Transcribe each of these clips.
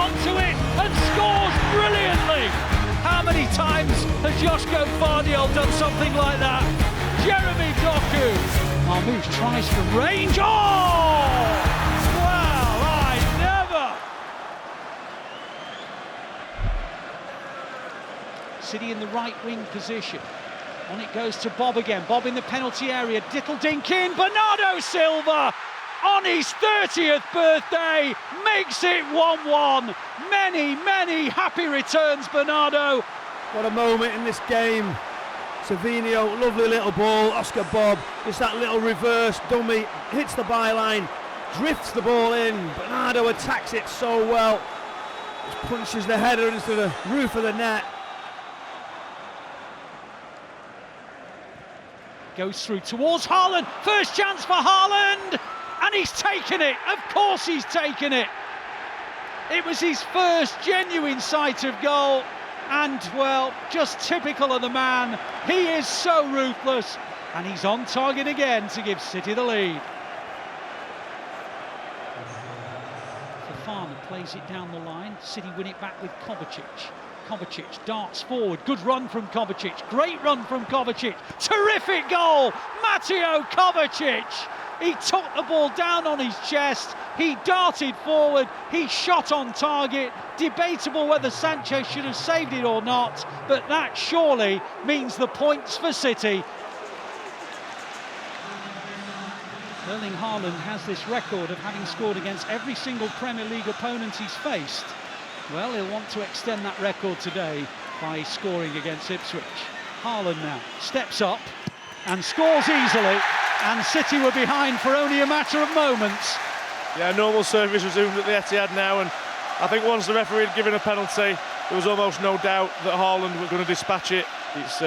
onto it and scores brilliantly. How many times has Joško Vardiol done something like that? Jeremy Doku. Marmoush tries from range. Oh! Well, I never. City in the right wing position. On it goes to Bob again. Bob in the penalty area. Diddle-dink in. Bernardo Silva on his 30th birthday makes it 1-1. Many, many happy returns, Bernardo. What a moment in this game. Savinho, lovely little ball. Oscar Bob, just that little reverse dummy, hits the byline, drifts the ball in. Bernardo attacks it so well. Just punches the header into the roof of the net. Goes through towards Haaland. First chance for Haaland. And he's taken it. Of course he's taken it. It was his first genuine sight of goal. And, well, just typical of the man. He is so ruthless. And he's on target again to give City the lead. Fofana plays it down the line. City win it back with Kovacic. Kovacic darts forward. Good run from Kovacic. Great run from Kovacic. Terrific goal. Mateo Kovacic. He took the ball down on his chest. He darted forward. He shot on target. Debatable whether Sanchez should have saved it or not, but that surely means the points for City. Erling Haaland has this record of having scored against every single Premier League opponent he's faced. Well, he'll want to extend that record today by scoring against Ipswich. Haaland now steps up and scores easily, and City were behind for only a matter of moments. Yeah, normal service resumed at the Etihad now, and I think once the referee had given a penalty, there was almost no doubt that Haaland was going to dispatch it. It's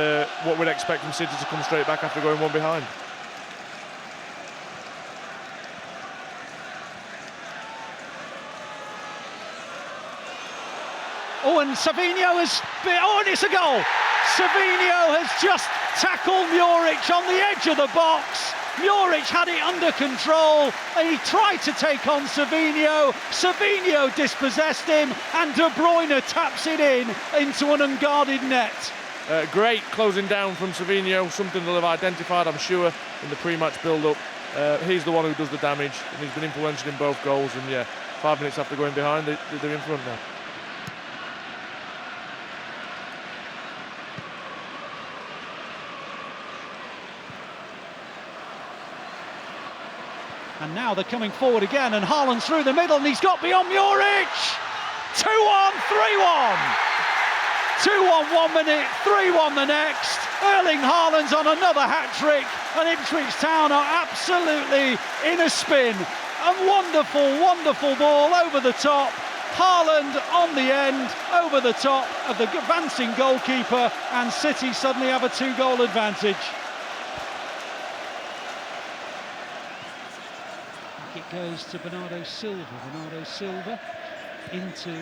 what we'd expect from City to come straight back after going one behind. Oh, and Savinho has been, oh, and it's a goal. Savinho has just tackled Muric on the edge of the box. Muric had it under control and he tried to take on Savinho. Savinho dispossessed him and De Bruyne taps it into an unguarded net. Great closing down from Savinho, something they'll have identified, I'm sure, in the pre-match build-up. He's the one who does the damage and he's been influential in both goals, and yeah, 5 minutes after going behind, they're in front now. And now they're coming forward again, and Haaland's through the middle, and he's got beyond Muric. 2-1, 3-1. 2-1 1 minute, 3-1 the next. Erling Haaland's on another hat-trick, and Ipswich Town are absolutely in a spin. A wonderful, wonderful ball over the top. Haaland on the end, over the top of the advancing goalkeeper, and City suddenly have a 2-goal advantage. It goes to Bernardo Silva. Bernardo Silva into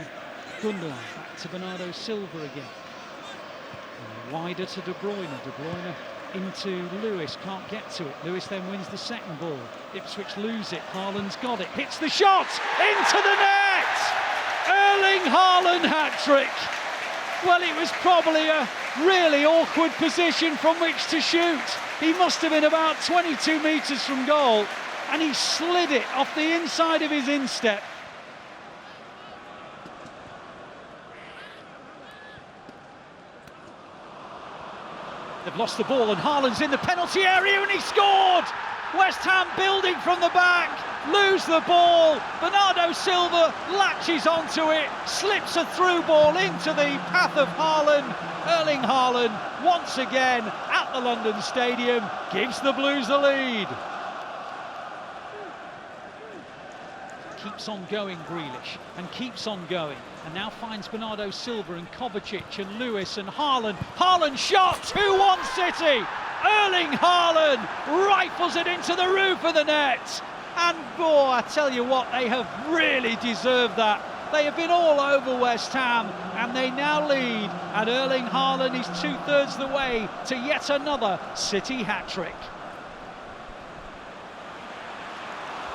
Gundogan. Back to Bernardo Silva again. And wider to De Bruyne. De Bruyne into Lewis. Can't get to it. Lewis then wins the second ball. Ipswich lose it. Haaland's got it. Hits the shot into the net. Erling Haaland hat-trick. Well, it was probably a really awkward position from which to shoot. He must have been about 22 metres from goal, and he slid it off the inside of his instep. They've lost the ball and Haaland's in the penalty area and he scored! West Ham building from the back, lose the ball. Bernardo Silva latches onto it, slips a through ball into the path of Haaland. Erling Haaland, once again at the London Stadium, gives the Blues the lead. Keeps on going, Grealish, and keeps on going, and now finds Bernardo Silva and Kovacic and Lewis and Haaland. Haaland shot, 2-1 City. Erling Haaland rifles it into the roof of the net, and boy, I tell you what, they have really deserved that. They have been all over West Ham, and they now lead, and Erling Haaland is 2/3 the way to yet another City hat-trick.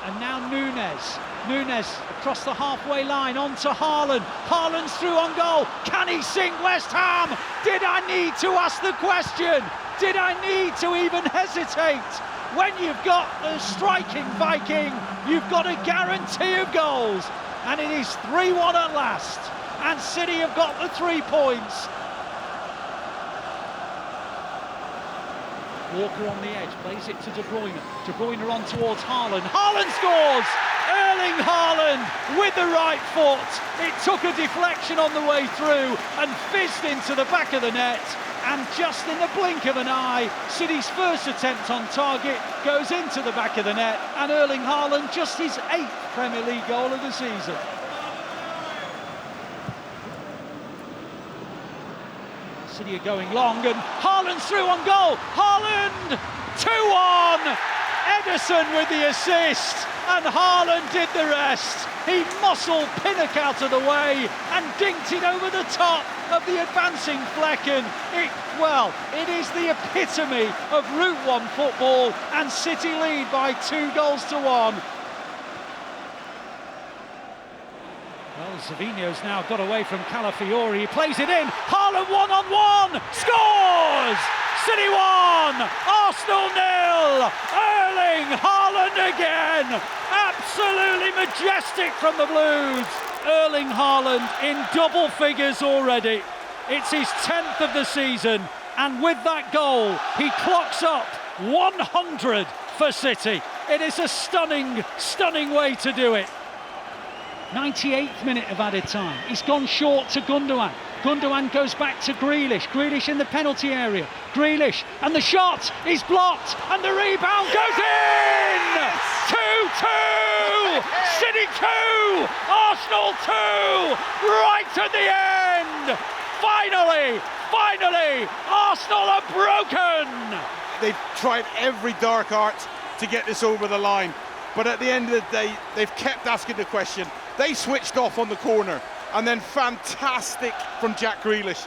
And now Nunes across the halfway line onto Haaland. Haaland's through on goal. Can he sink West Ham? Did I need to ask the question? Did I need to even hesitate? When you've got a striking Viking, you've got a guarantee of goals. And it is 3-1 at last. And City have got the 3 points. Walker on the edge, plays it to De Bruyne. De Bruyne on towards Haaland. Haaland scores! Erling Haaland with the right foot. It took a deflection on the way through and fizzed into the back of the net. And just in the blink of an eye, City's first attempt on target goes into the back of the net. And Erling Haaland, just his 8th Premier League goal of the season. City are going long, and Haaland's through on goal. Haaland, 2-1. Ederson with the assist, and Haaland did the rest. He muscled Pinnock out of the way and dinked it over the top of the advancing Flecken. It is the epitome of Route 1 football, and City lead by 2-1. Well, Savinho's now got away from Calafiori. He plays it in. Haaland 1-on-1. Scores! City 1, Arsenal 0. Erling Haaland again. Absolutely majestic from the Blues. Erling Haaland in double figures already. It's his 10th of the season. And with that goal, he clocks up 100 for City. It is a stunning, stunning way to do it. 98th minute of added time. He's gone short to Gundogan. Gundogan goes back to Grealish. Grealish in the penalty area. Grealish, and the shot is blocked, and the rebound goes in! 2-2! City 2! Arsenal 2! Right at the end! Finally, Arsenal are broken! They've tried every dark art to get this over the line, but at the end of the day, they've kept asking the question. They switched off on the corner, and then fantastic from Jack Grealish.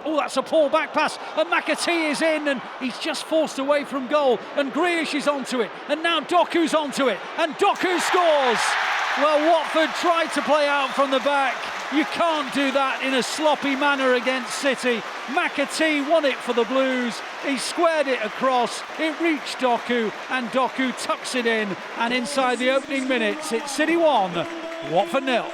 Oh, that's a poor back pass, and McAtee is in, and he's just forced away from goal, and Grealish is onto it, and now Doku's onto it, and Doku scores! Well, Watford tried to play out from the back. You can't do that in a sloppy manner against City. McAtee won it for the Blues. He squared it across. It reached Doku, and Doku tucks it in. And inside the opening minutes, it's City 1, Watford 0.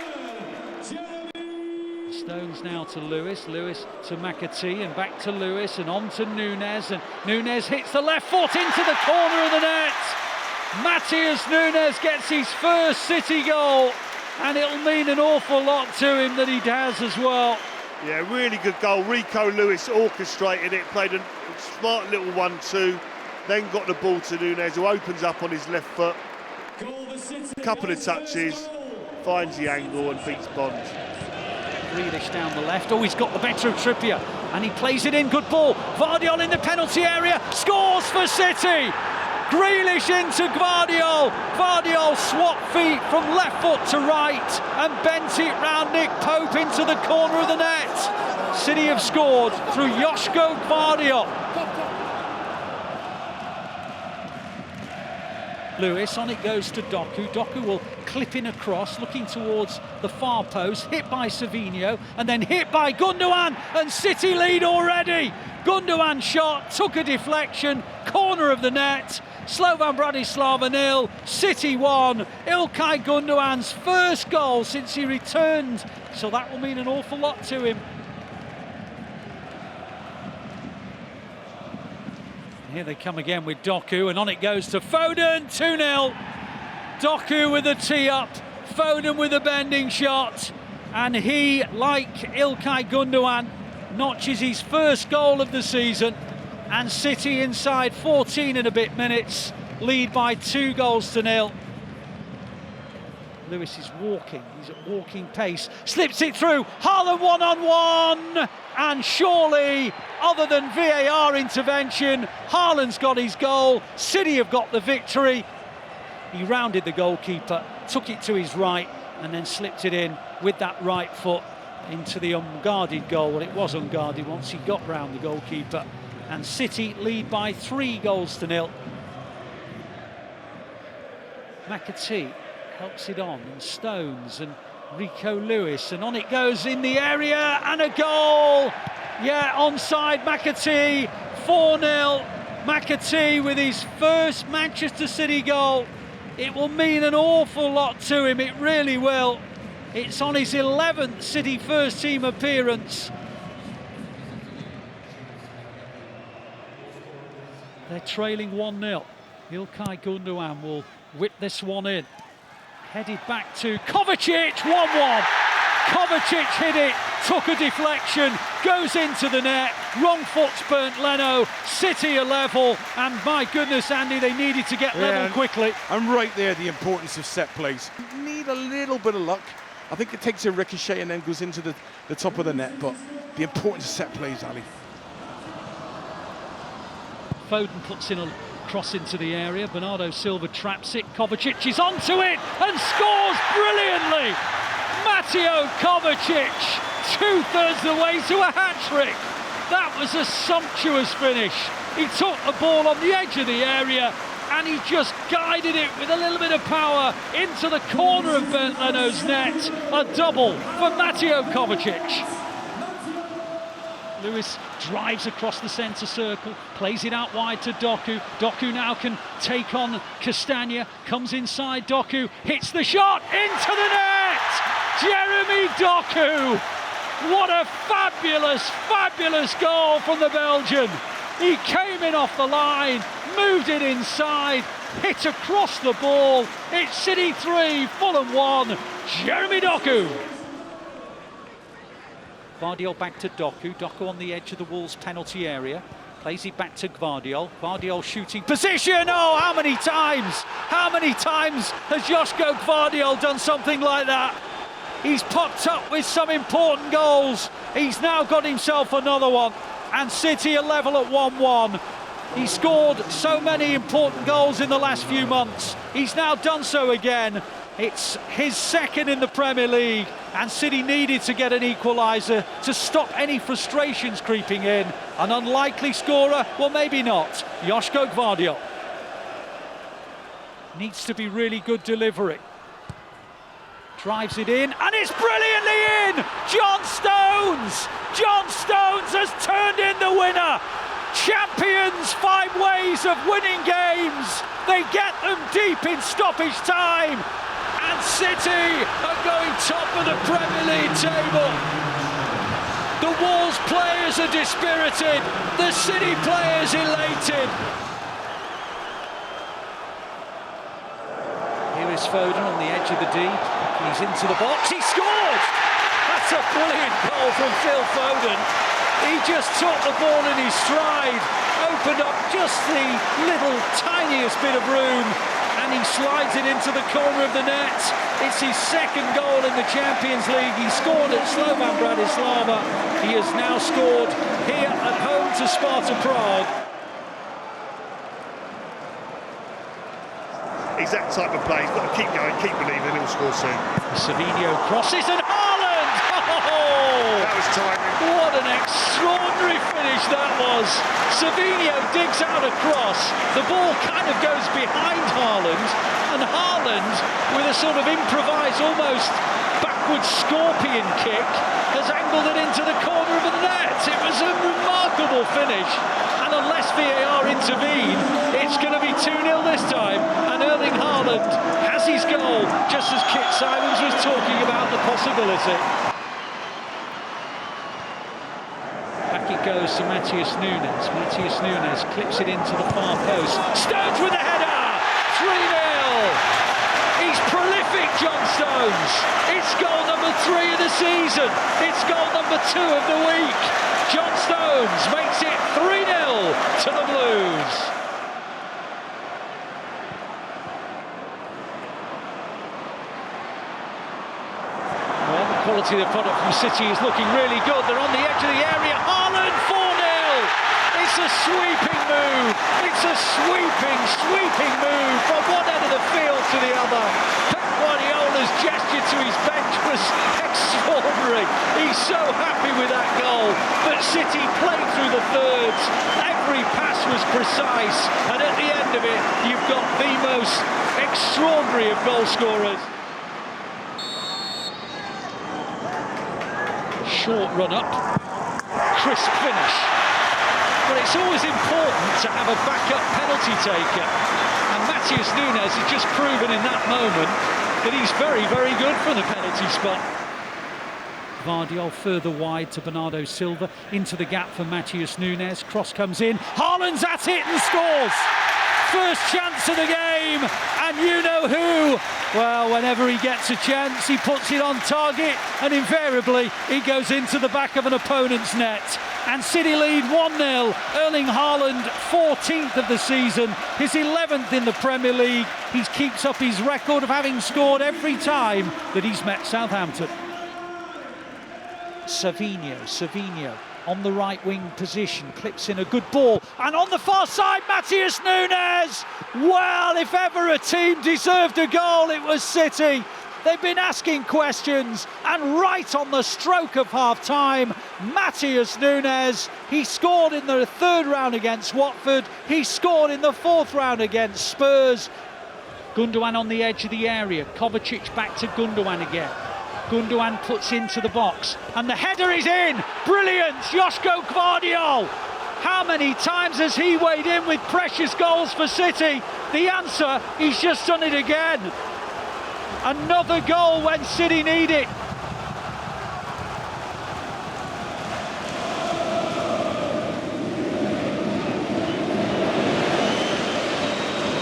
Stones now to Lewis. Lewis to McAtee, and back to Lewis, and on to Nunes. And Nunes hits the left foot into the corner of the net. Matheus Nunes gets his first City goal, and it'll mean an awful lot to him that he has as well. Yeah, really good goal. Rico Lewis orchestrated it, played a smart little 1-2, then got the ball to Nunes, who opens up on his left foot. A couple of touches, finds the angle and beats Bond. Grealish down the left. Oh, he's got the better of Trippier, and he plays it in. Good ball. Gvardiol in the penalty area, scores for City. Grealish into Gvardiol. Gvardiol swapped feet from left foot to right and bent it round Nick Pope into the corner of the net. City have scored through Joško Gvardiol. Lewis, on it goes to Doku. Doku will clip in across, looking towards the far post, hit by Savinho, and then hit by Gundogan, and City lead already. Gundogan shot, took a deflection, corner of the net. Slovan Bratislava 0, City 1. Ilkay Gundogan's first goal since he returned, so that will mean an awful lot to him. Here they come again with Doku, and on it goes to Foden, 2-0. Doku with a tee up, Foden with a bending shot, and he, like Ilkay Gundogan, notches his first goal of the season, and City inside 14 and a bit minutes lead by 2-0. Lewis is walking, he's at walking pace, slips it through, Haaland 1-on-1, and surely, other than VAR intervention, Haaland's got his goal. City have got the victory. He rounded the goalkeeper, took it to his right, and then slipped it in with that right foot into the unguarded goal. Well, it was unguarded once he got round the goalkeeper, and City lead by 3-0. McAtee helps it on, and Stones and Rico Lewis, and on it goes in the area, and a goal! Yeah, onside McAtee, 4-0. McAtee with his first Manchester City goal. It will mean an awful lot to him, it really will. It's on his 11th City first team appearance. They're trailing 1-0. Ilkay Gundogan will whip this one in. Headed back to Kovacic, 1-1. Kovacic hit it, took a deflection, goes into the net. Wrong foot's burnt Leno. City are level, and my goodness, Andy, they needed to get level quickly. And right there, the importance of set plays. You need a little bit of luck. I think it takes a ricochet and then goes into the top of the net, but the importance of set plays, Ali. Foden puts in a cross into the area. Bernardo Silva traps it. Kovacic is onto it and scores brilliantly. Mateo Kovacic, 2/3 of the way to a hat-trick. That was a sumptuous finish. He took the ball on the edge of the area and he just guided it with a little bit of power into the corner of Bernd Leno's net. A double for Mateo Kovacic. Lewis drives across the centre circle, plays it out wide to Doku. Doku now can take on Castagna, comes inside Doku, hits the shot into the net! Jeremy Doku! What a fabulous, fabulous goal from the Belgian. He came in off the line, moved it inside, hit across the ball. It's City 3, Fulham 1. Jeremy Doku. Gvardiol back to Doku. Doku on the edge of the Wolves penalty area. Plays it back to Gvardiol. Gvardiol shooting position. Oh, how many times? How many times has Joško Gvardiol done something like that? He's popped up with some important goals. He's now got himself another one. And City are level at 1-1. He scored so many important goals in the last few months. He's now done so again. It's his second in the Premier League, and City needed to get an equaliser to stop any frustrations creeping in. An unlikely scorer? Well, maybe not. Joško Gvardiol. Needs to be really good delivery. Drives it in, and it's brilliantly in! John Stones! John Stones has turned in the winner! Champions, 5 ways of winning games! They get them deep in stoppage time! And City are going top of the Premier League table. The Wolves players are dispirited, the City players elated. Here is Foden on the edge of the deep. He's into the box, he scored! That's a brilliant goal from Phil Foden. He just took the ball in his stride, opened up just the little tiniest bit of room, and he slides it into the corner of the net. It's his second goal in the Champions League. He scored at Slovan Bratislava. He has now scored here at home to Sparta Prague. He's that type of player. He's got to keep going, keep believing, he'll score soon. Savinho crosses and Haaland! Oh! That was timing. What an extraordinary finish that was. Savinho digs out a cross. The ball kind of goes behind Haaland, and Haaland, with a sort of improvised, almost backward scorpion kick, has angled it into the corner of the net. It was a remarkable finish, and unless VAR intervene, it's going to be 2-0 this time, and Erling Haaland has his goal, just as Kit Simons was talking about the possibility. Back it goes to Matheus Nunes. Matheus Nunes clips it into the far post. Stones with a header! 3-0! He's prolific, John Stones. It's goal number 3 of the season. It's goal number 2 of the week. John Stones makes it 3-0 to the Blues. Well, the quality of the product from City is looking really good. They're on the edge of the area. Haaland, 4-0. It's a sweeping move. It's a sweeping move from one end of the field to the other. Pep Guardiola's gesture to his bench was extraordinary. He's so happy with that goal. But City played through the thirds. Every pass was precise. And at the end of it, you've got the most extraordinary of goal scorers. Short run up, crisp finish. But it's always important to have a backup penalty taker. And Matheus Nunes has just proven in that moment that he's very, very good from the penalty spot. Vardiol further wide to Bernardo Silva, into the gap for Matheus Nunes. Cross comes in, Haaland's at it and scores! First chance of the game, and you know who? Well, whenever he gets a chance, he puts it on target, and invariably he goes into the back of an opponent's net. And City lead 1-0. Erling Haaland, 14th of the season, his 11th in the Premier League. He keeps up his record of having scored every time that he's met Southampton. Savinho on the right wing position, clips in a good ball, and on the far side, Matheus Nunes! Well, if ever a team deserved a goal, it was City. They've been asking questions, and right on the stroke of half-time, Matheus Nunes, he scored in the third round against Watford, he scored in the fourth round against Spurs. Gundogan on the edge of the area, Kovacic back to Gundogan again. Gundogan puts into the box, and the header is in! Brilliant! Joško Gvardiol! How many times has he weighed in with precious goals for City? The answer, he's just done it again. Another goal when City need it.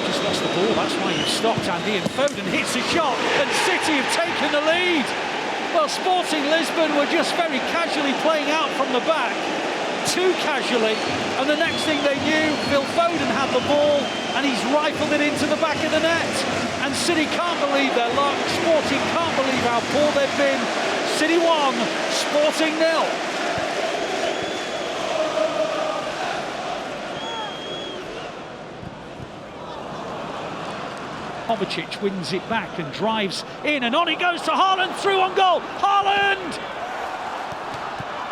Just lost the ball, that's why you've stopped, Andy, and Foden hits a shot, and City have taken the lead. Well, Sporting Lisbon were just very casually playing out from the back, too casually, and the next thing they knew, Phil Foden had the ball and he's rifled it into the back of the net. And City can't believe their luck, Sporting can't believe how poor they've been. City 1, Sporting 0. Kovacic wins it back and drives in, and on he goes to Haaland, through on goal. Haaland!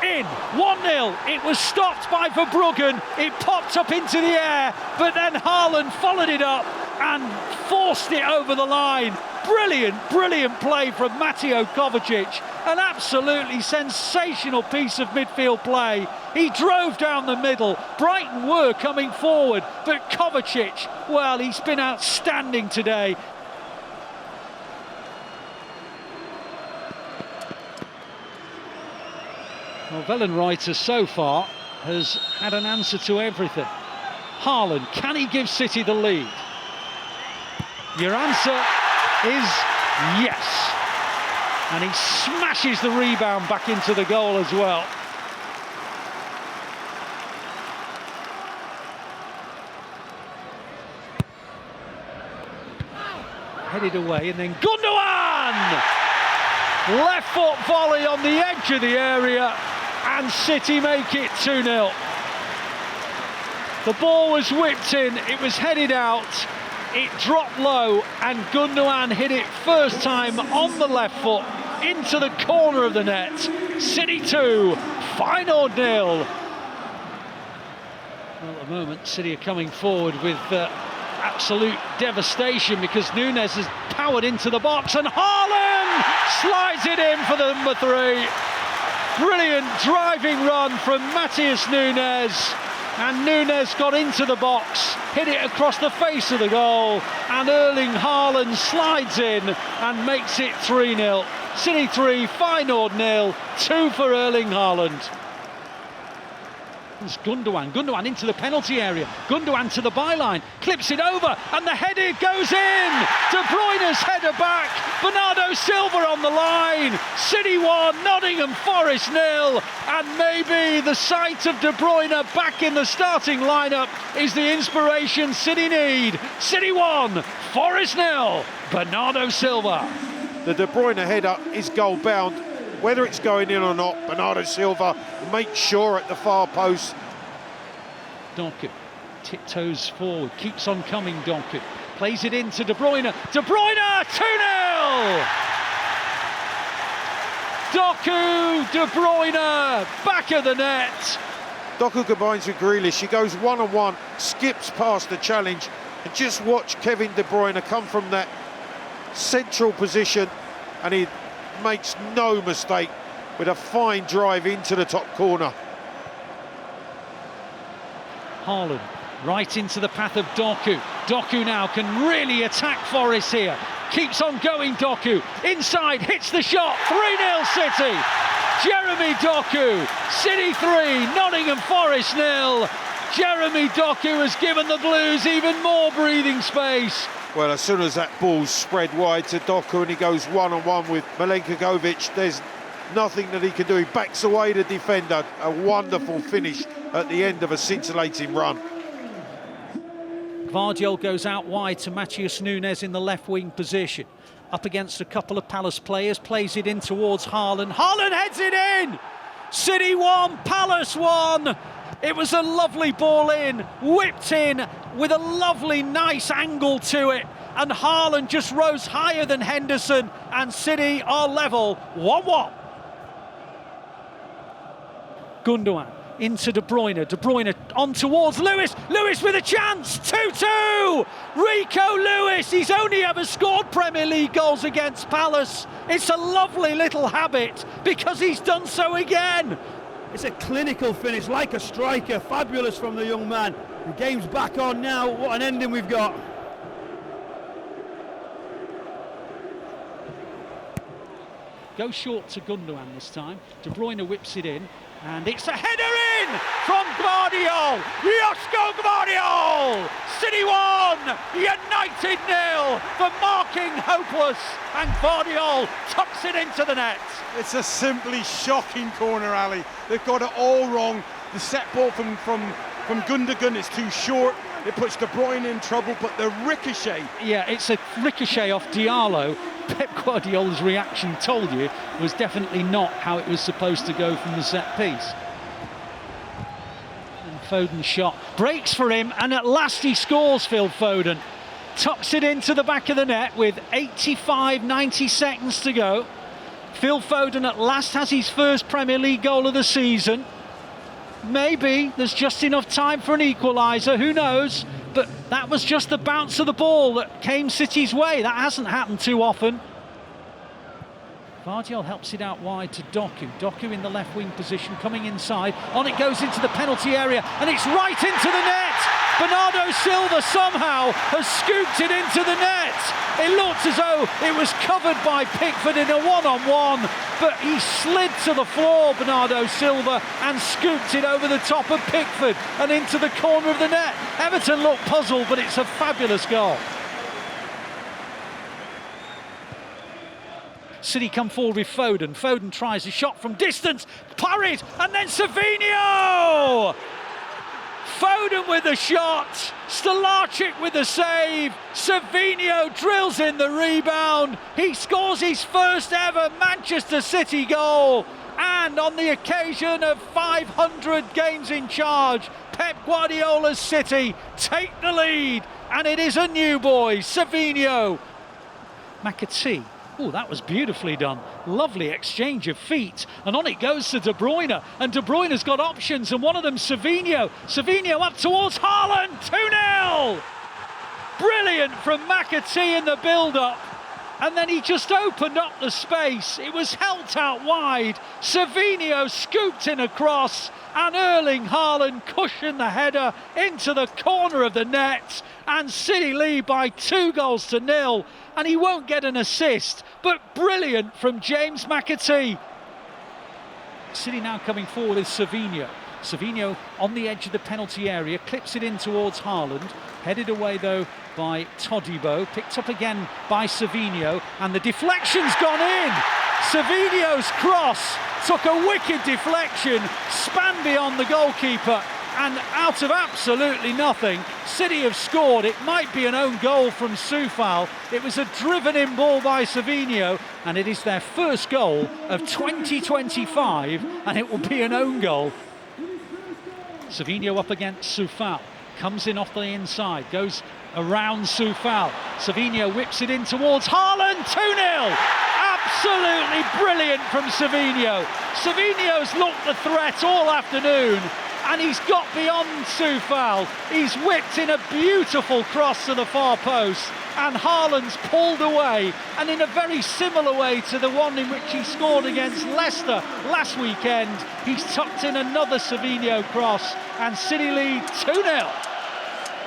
In, 1-0. It was stopped by Verbruggen. It popped up into the air, but then Haaland followed it up and forced it over the line. Brilliant, brilliant play from Mateo Kovacic. An absolutely sensational piece of midfield play. He drove down the middle. Brighton were coming forward, but Kovacic, well, he's been outstanding today. Well, Wellenreiter so far has had an answer to everything. Haaland, can he give City the lead? Your answer is yes. And he smashes the rebound back into the goal as well. Headed away, and then Gundogan! Left foot volley on the edge of the area, and City make it 2-0. The ball was whipped in, it was headed out, it dropped low, and Gundogan hit it first time on the left foot into the corner of the net. City 2, Feyenoord 0. Well, at the moment, City are coming forward with absolute devastation because Nunes has powered into the box, and Haaland slides it in for the number 3. Brilliant driving run from Matheus Nunes, and Nunes got into the box, hit it across the face of the goal, and Erling Haaland slides in and makes it 3-0. City 3, Feyenoord 0, 2 for Erling Haaland. It's Gundogan into the penalty area, Gundogan to the byline, clips it over, and the header goes in! De Bruyne's header back, Bernardo Silva on the line, City 1, Nottingham Forest 0, and maybe the sight of De Bruyne back in the starting lineup is the inspiration City need. City 1, Forest 0, Bernardo Silva. The De Bruyne header is goal bound. Whether it's going in or not, Bernardo Silva makes sure at the far post. Doku tiptoes forward, keeps on coming. Doku plays it into De Bruyne. De Bruyne, 2-0. Doku, De Bruyne, back of the net. Doku combines with Grealish. He goes one-on-one, skips past the challenge, And just watch Kevin De Bruyne come from that central position, and he makes no mistake with a fine drive into the top corner. Haaland right into the path of Doku. Doku now can really attack Forest here. Keeps on going, Doku. Inside, hits the shot. 3-0 City. Jeremy Doku. City 3, Nottingham Forest 0. Jeremy Doku has given the Blues even more breathing space. Well, as soon as that ball's spread wide to Doku and he goes one-on-one with Milenkovic, there's nothing that he can do. He backs away the defender. A wonderful finish at the end of a scintillating run. Gvardiol goes out wide to Matheus Nunes in the left wing position. Up against a couple of Palace players, plays it in towards Haaland. Haaland heads it in! City 1, Palace 1. It was a lovely ball in, whipped in with a lovely, nice angle to it. And Haaland just rose higher than Henderson, and City are level 1-1. Gundogan into De Bruyne. De Bruyne on towards Lewis. Lewis with a chance. 2-2. Rico Lewis. He's only ever scored Premier League goals against Palace. It's a lovely little habit because he's done so again. It's a clinical finish, like a striker. Fabulous from the young man. The game's back on now. What an ending we've got. Go short to Gundogan this time. De Bruyne whips it in, and it's a header in from Gvardiol. Josko Gvardiol. City 1, United 0. The marking hopeless, and Gvardiol tucks it into the net. It's a simply shocking corner, Ali. They've got it all wrong. The set ball from Gundogan is too short. It puts De Bruyne in trouble, but the ricochet. Yeah, it's a ricochet off Diallo. Pep Guardiola's reaction told you was definitely not how it was supposed to go from the set piece. And Foden's shot breaks for him, and at last he scores. Phil Foden tucks it into the back of the net with 90 seconds to go. Phil Foden at last has his first Premier League goal of the season. Maybe there's just enough time for an equaliser, who knows? But that was just the bounce of the ball that came City's way. That hasn't happened too often. Gvardiol helps it out wide to Doku. Doku in the left wing position, coming inside. On it goes into the penalty area, and it's right into the net. Bernardo Silva somehow has scooped it into the net. It looked as though it was covered by Pickford in a one-on-one, but he slid to the floor, Bernardo Silva, and scooped it over the top of Pickford and into the corner of the net. Everton look puzzled, but it's a fabulous goal. City come forward with Foden. Foden tries a shot from distance, parried, and then Savinho! Foden with the shot, Stolarczyk with the save, Savinho drills in the rebound, he scores his first ever Manchester City goal, and on the occasion of 500 games in charge, Pep Guardiola's City take the lead, and it is a new boy, Savinho. McAtee. Oh, that was beautifully done. Lovely exchange of feet. And on it goes to De Bruyne. And De Bruyne's got options, and one of them Savinho. Savinho up towards Haaland. 2-0! Brilliant from McAtee in the build-up. And then he just opened up the space. It was held out wide. Savinho scooped in across. And Erling Haaland cushioned the header into the corner of the net. And City lead by 2-0. And he won't get an assist, but brilliant from James McAtee. City now coming forward is Savinho. Savinho on the edge of the penalty area, clips it in towards Haaland, headed away though by Todibo, picked up again by Savinho, and the deflection's gone in. Savinho's cross took a wicked deflection, span beyond the goalkeeper, and out of absolutely nothing, City have scored. It might be an own goal from Soufal. It was a driven-in ball by Savinho, and it is their first goal of 2025, and it will be an own goal. Savinho up against Soufal, comes in off the inside, goes around Soufal. Savinho whips it in towards Haaland, 2-0. Absolutely brilliant from Savinho. Savinho's looked the threat all afternoon, and he's got beyond Soufal. He's whipped in a beautiful cross to the far post, and Haaland's pulled away, and in a very similar way to the one in which he scored against Leicester last weekend, he's tucked in another Savinho cross, and City lead 2-0.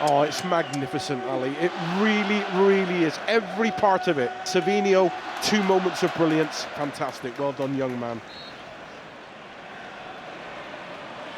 Oh, it's magnificent, Ali. It really, really is. Every part of it. Savinho, 2 moments of brilliance. Fantastic. Well done, young man.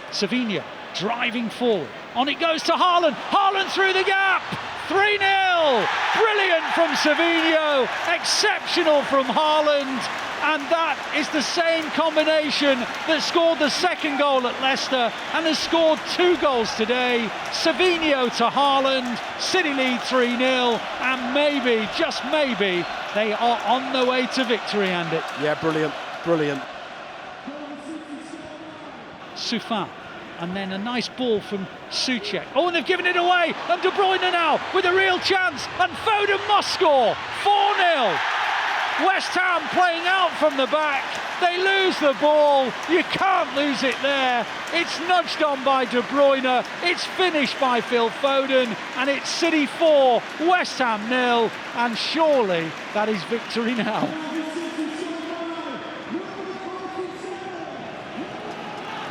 Savinho driving forward. On it goes to Haaland. Haaland through the gap. 3-0. Brilliant from Savinho. Exceptional from Haaland. And that is the same combination that scored the second goal at Leicester and has scored 2 goals today. Savinho to Haaland. City lead 3-0. And maybe, just maybe, they are on their way to victory, Andy. Yeah, brilliant. Brilliant. Soufal, and then a nice ball from Souček. Oh, and they've given it away, and De Bruyne now with a real chance, and Foden must score. 4-0. West Ham playing out from the back. They lose the ball. You can't lose it there. It's nudged on by De Bruyne. It's finished by Phil Foden, and it's City 4, West Ham 0, and surely that is victory now.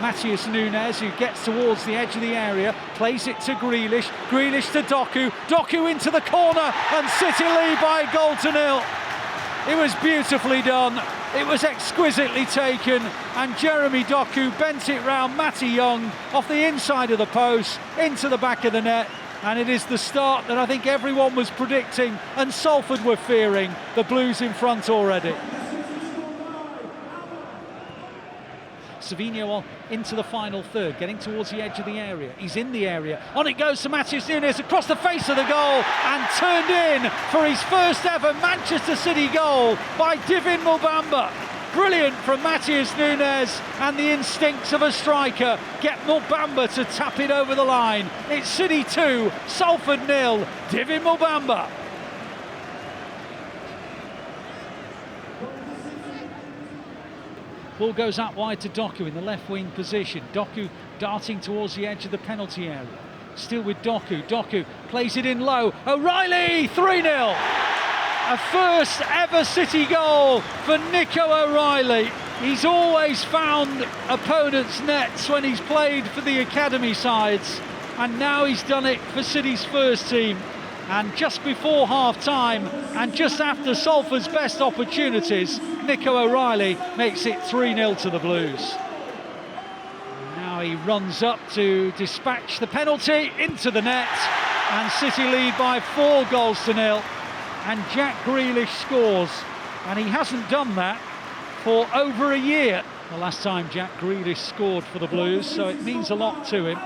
Matheus Nunes, who gets towards the edge of the area, plays it to Grealish. Grealish to Doku. Doku into the corner, and City lead by a goal to 0. It was beautifully done. It was exquisitely taken, and Jeremy Doku bent it round Matty Young off the inside of the post into the back of the net. And it is the start that I think everyone was predicting, and Salford were fearing. The Blues in front already. Savinho on into the final third, getting towards the edge of the area. He's in the area. On it goes to Matheus Nunes across the face of the goal, and turned in for his first ever Manchester City goal by Divin Mubamba. Brilliant from Matheus Nunes, and the instincts of a striker get Mubamba to tap it over the line. It's City 2, Salford 0, Divin Mubamba. Ball goes out wide to Doku in the left wing position. Doku darting towards the edge of the penalty area. Still with Doku. Doku plays it in low. O'Reilly, 3-0. A first ever City goal for Nico O'Reilly. He's always found opponents' nets when he's played for the academy sides, and now he's done it for City's first team. And just before half-time, and just after Salford's best opportunities, Nico O'Reilly makes it 3-0 to the Blues. Now he runs up to dispatch the penalty into the net, and City lead by 4 goals to 0. And Jack Grealish scores, and he hasn't done that for over a year. The last time Jack Grealish scored for the Blues, so it means a lot to him.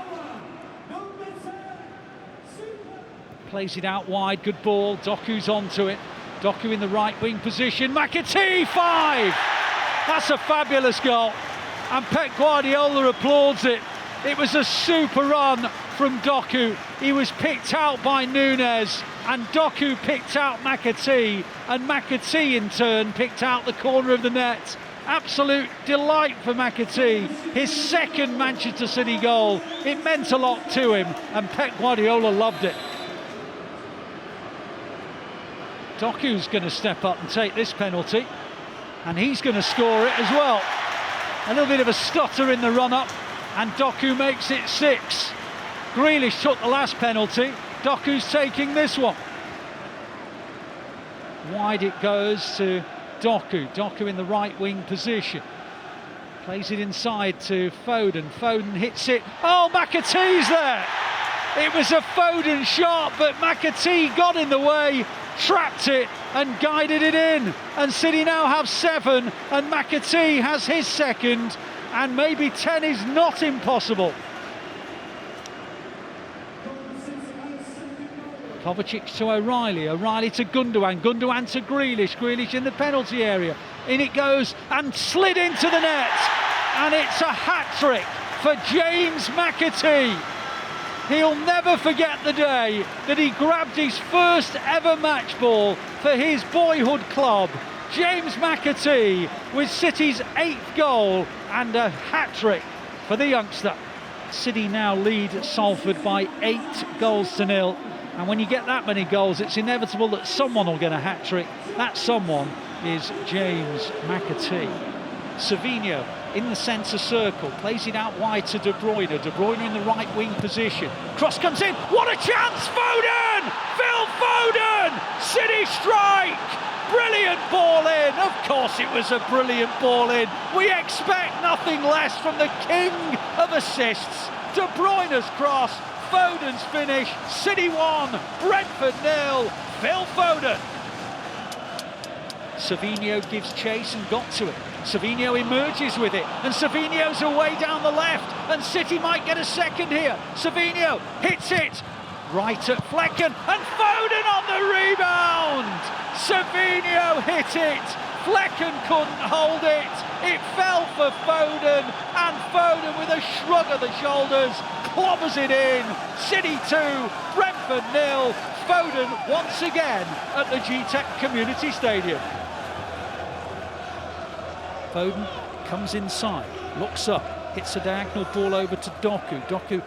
Plays it out wide, good ball, Doku's onto it. Doku in the right wing position, McAtee, 5! That's a fabulous goal, and Pep Guardiola applauds it. It was a super run from Doku. He was picked out by Nunes, and Doku picked out McAtee, and McAtee in turn picked out the corner of the net. Absolute delight for McAtee, his second Manchester City goal. It meant a lot to him, and Pep Guardiola loved it. Doku's going to step up and take this penalty, and he's going to score it as well. A little bit of a stutter in the run-up, and Doku makes it 6. Grealish took the last penalty, Doku's taking this one. Wide it goes to Doku. Doku in the right wing position. Plays it inside to Foden. Foden hits it. Oh, McAtee's there! It was a Foden shot, but McAtee got in the way, trapped it and guided it in, and City now have 7, and McAtee has his second, and maybe 10 is not impossible. Kovacic to O'Reilly, O'Reilly to Gundogan, Gundogan to Grealish, Grealish in the penalty area, in it goes and slid into the net, and it's a hat-trick for James McAtee. He'll never forget the day that he grabbed his first ever match ball for his boyhood club. James McAtee with City's 8th goal, and a hat-trick for the youngster. City now lead Salford by 8-0. And when you get that many goals, it's inevitable that someone will get a hat-trick. That someone is James McAtee. Savinho in the centre circle, plays it out wide to De Bruyne. De Bruyne in the right wing position. Cross comes in, what a chance! Foden! Phil Foden! City strike! Brilliant ball in! Of course it was a brilliant ball in. We expect nothing less from the king of assists. De Bruyne's cross, Foden's finish. City 1, Brentford 0. Phil Foden. Savinho gives chase and got to it. Savinho emerges with it, and Savinho's away down the left, and City might get a second here. Savinho hits it right at Flecken, and Foden on the rebound. Savinho hit it. Flecken couldn't hold it. It fell for Foden, and Foden with a shrug of the shoulders clobbers it in. City 2, Brentford 0. Foden once again at the GTEC Community Stadium. Foden comes inside, looks up, hits a diagonal ball over to Doku. Doku,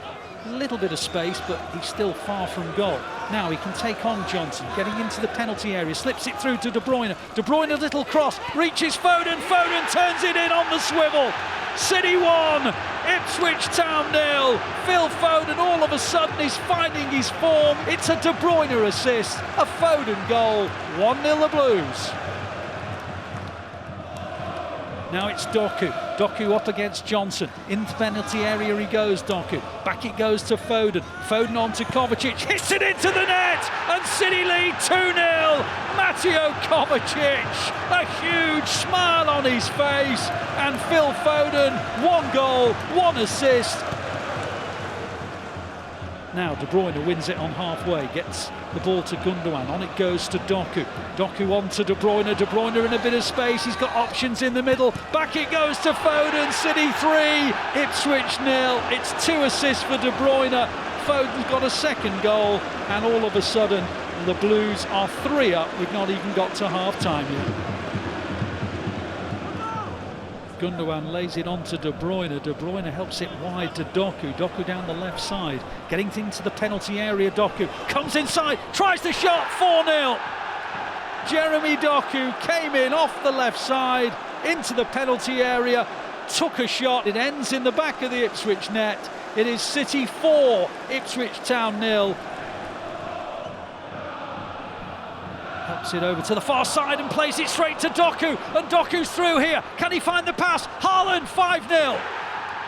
a little bit of space, but he's still far from goal. Now he can take on Johnson, getting into the penalty area, slips it through to De Bruyne. De Bruyne, a little cross, reaches Foden. Foden turns it in on the swivel. City 1, Ipswich Town 0. Phil Foden all of a sudden is finding his form. It's a De Bruyne assist, a Foden goal, 1-0 the Blues. Now it's Doku. Doku up against Johnson. In the penalty area he goes, Doku. Back it goes to Foden. Foden on to Kovacic. Hits it into the net. And City lead 2-0. Mateo Kovacic. A huge smile on his face. And Phil Foden, 1 goal, 1 assist. Now De Bruyne wins it on halfway, gets the ball to Gundogan, on it goes to Doku. Doku on to De Bruyne, De Bruyne in a bit of space, he's got options in the middle, back it goes to Foden. City 3, Ipswich 0. It's 2 assists for De Bruyne. Foden's got a second goal, and all of a sudden the Blues are 3 up. We've not even got to half-time yet. Gundogan lays it on to De Bruyne. De Bruyne helps it wide to Doku. Doku down the left side, getting into the penalty area. Doku comes inside, tries the shot, 4-0. Jeremy Doku came in off the left side into the penalty area, took a shot. It ends in the back of the Ipswich net. It is City 4, Ipswich Town 0. Helps it over to the far side and plays it straight to Doku, and Doku's through here. Can he find the pass? Haaland, 5-0.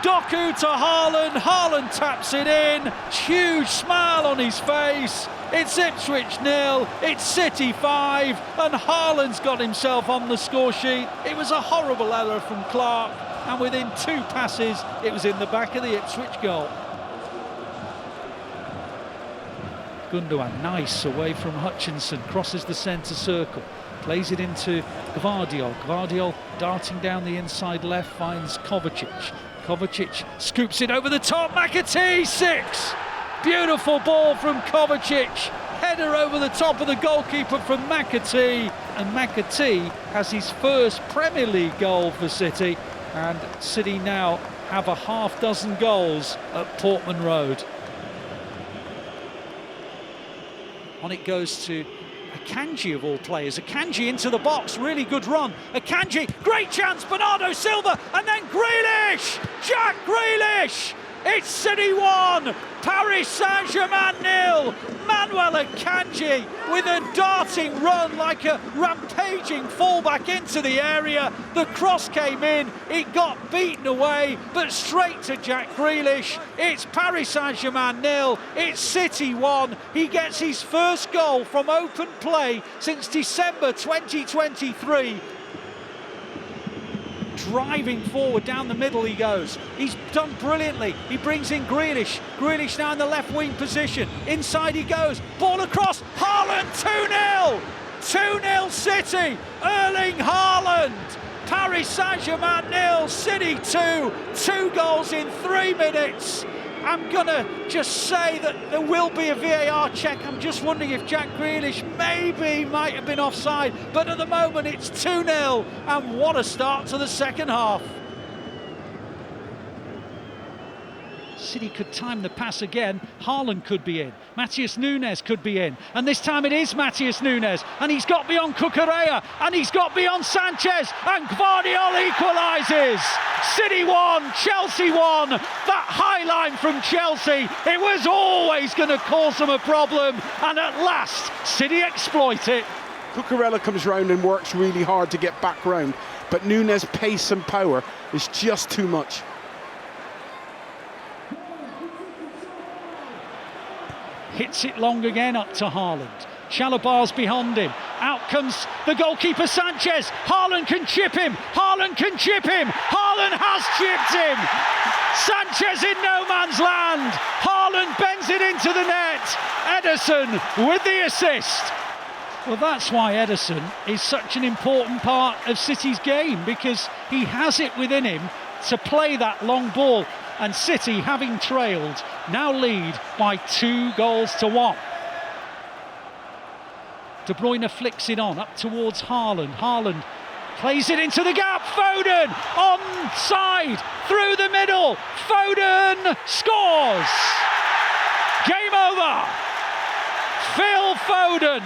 Doku to Haaland. Haaland taps it in. Huge smile on his face. It's Ipswich 0, it's City 5, and Haaland's got himself on the score sheet. It was a horrible error from Clark, and within 2 passes it was in the back of the Ipswich goal. Gundogan, nice away from Hutchinson, crosses the centre circle, plays it into Gvardiol. Gvardiol darting down the inside left, finds Kovacic. Kovacic scoops it over the top, McAtee, 6! Beautiful ball from Kovacic, header over the top of the goalkeeper from McAtee, and McAtee has his first Premier League goal for City, and City now have a half-dozen goals at Portman Road. On it goes to Akanji of all players. Akanji into the box, really good run. Akanji, great chance, Bernardo Silva, and then Grealish! Jack Grealish! It's City 1, Paris Saint-Germain 0. Manuel Akanji with a darting run like a rampaging fullback into the area. The cross came in, it got beaten away, but straight to Jack Grealish. It's Paris Saint-Germain 0, it's City 1. He gets his first goal from open play since December 2023. Driving forward down the middle he goes. He's done brilliantly. He brings in Grealish. Grealish now in the left wing position. Inside he goes. Ball across. Haaland, 2-0. 2-0 City. Erling Haaland. Paris Saint-Germain 0. City 2. 2 goals in 3 minutes. I'm going to just say that there will be a VAR check. I'm just wondering if Jack Grealish maybe might have been offside. But at the moment it's 2-0, and what a start to the second half. City could time the pass again. Haaland could be in. Matheus Nunes could be in. And this time it is Matheus Nunes. And he's got beyond Cucurella. And he's got beyond Sanchez. And Gvardiol equalises. City won. Chelsea won. That high line from Chelsea, it was always going to cause them a problem. And at last, City exploit it. Cucurella comes round and works really hard to get back round. But Nunes' pace and power is just too much. Hits it long again up to Haaland. Chalobah's behind him. Out comes the goalkeeper Sanchez. Haaland can chip him. Haaland can chip him. Haaland has chipped him. Sanchez in no man's land. Haaland bends it into the net. Ederson with the assist. Well, that's why Ederson is such an important part of City's game, because he has it within him to play that long ball. And City, having trailed, now lead by 2-1. De Bruyne flicks it on up towards Haaland. Haaland plays it into the gap. Foden onside through the middle. Foden scores. Game over. Phil Foden.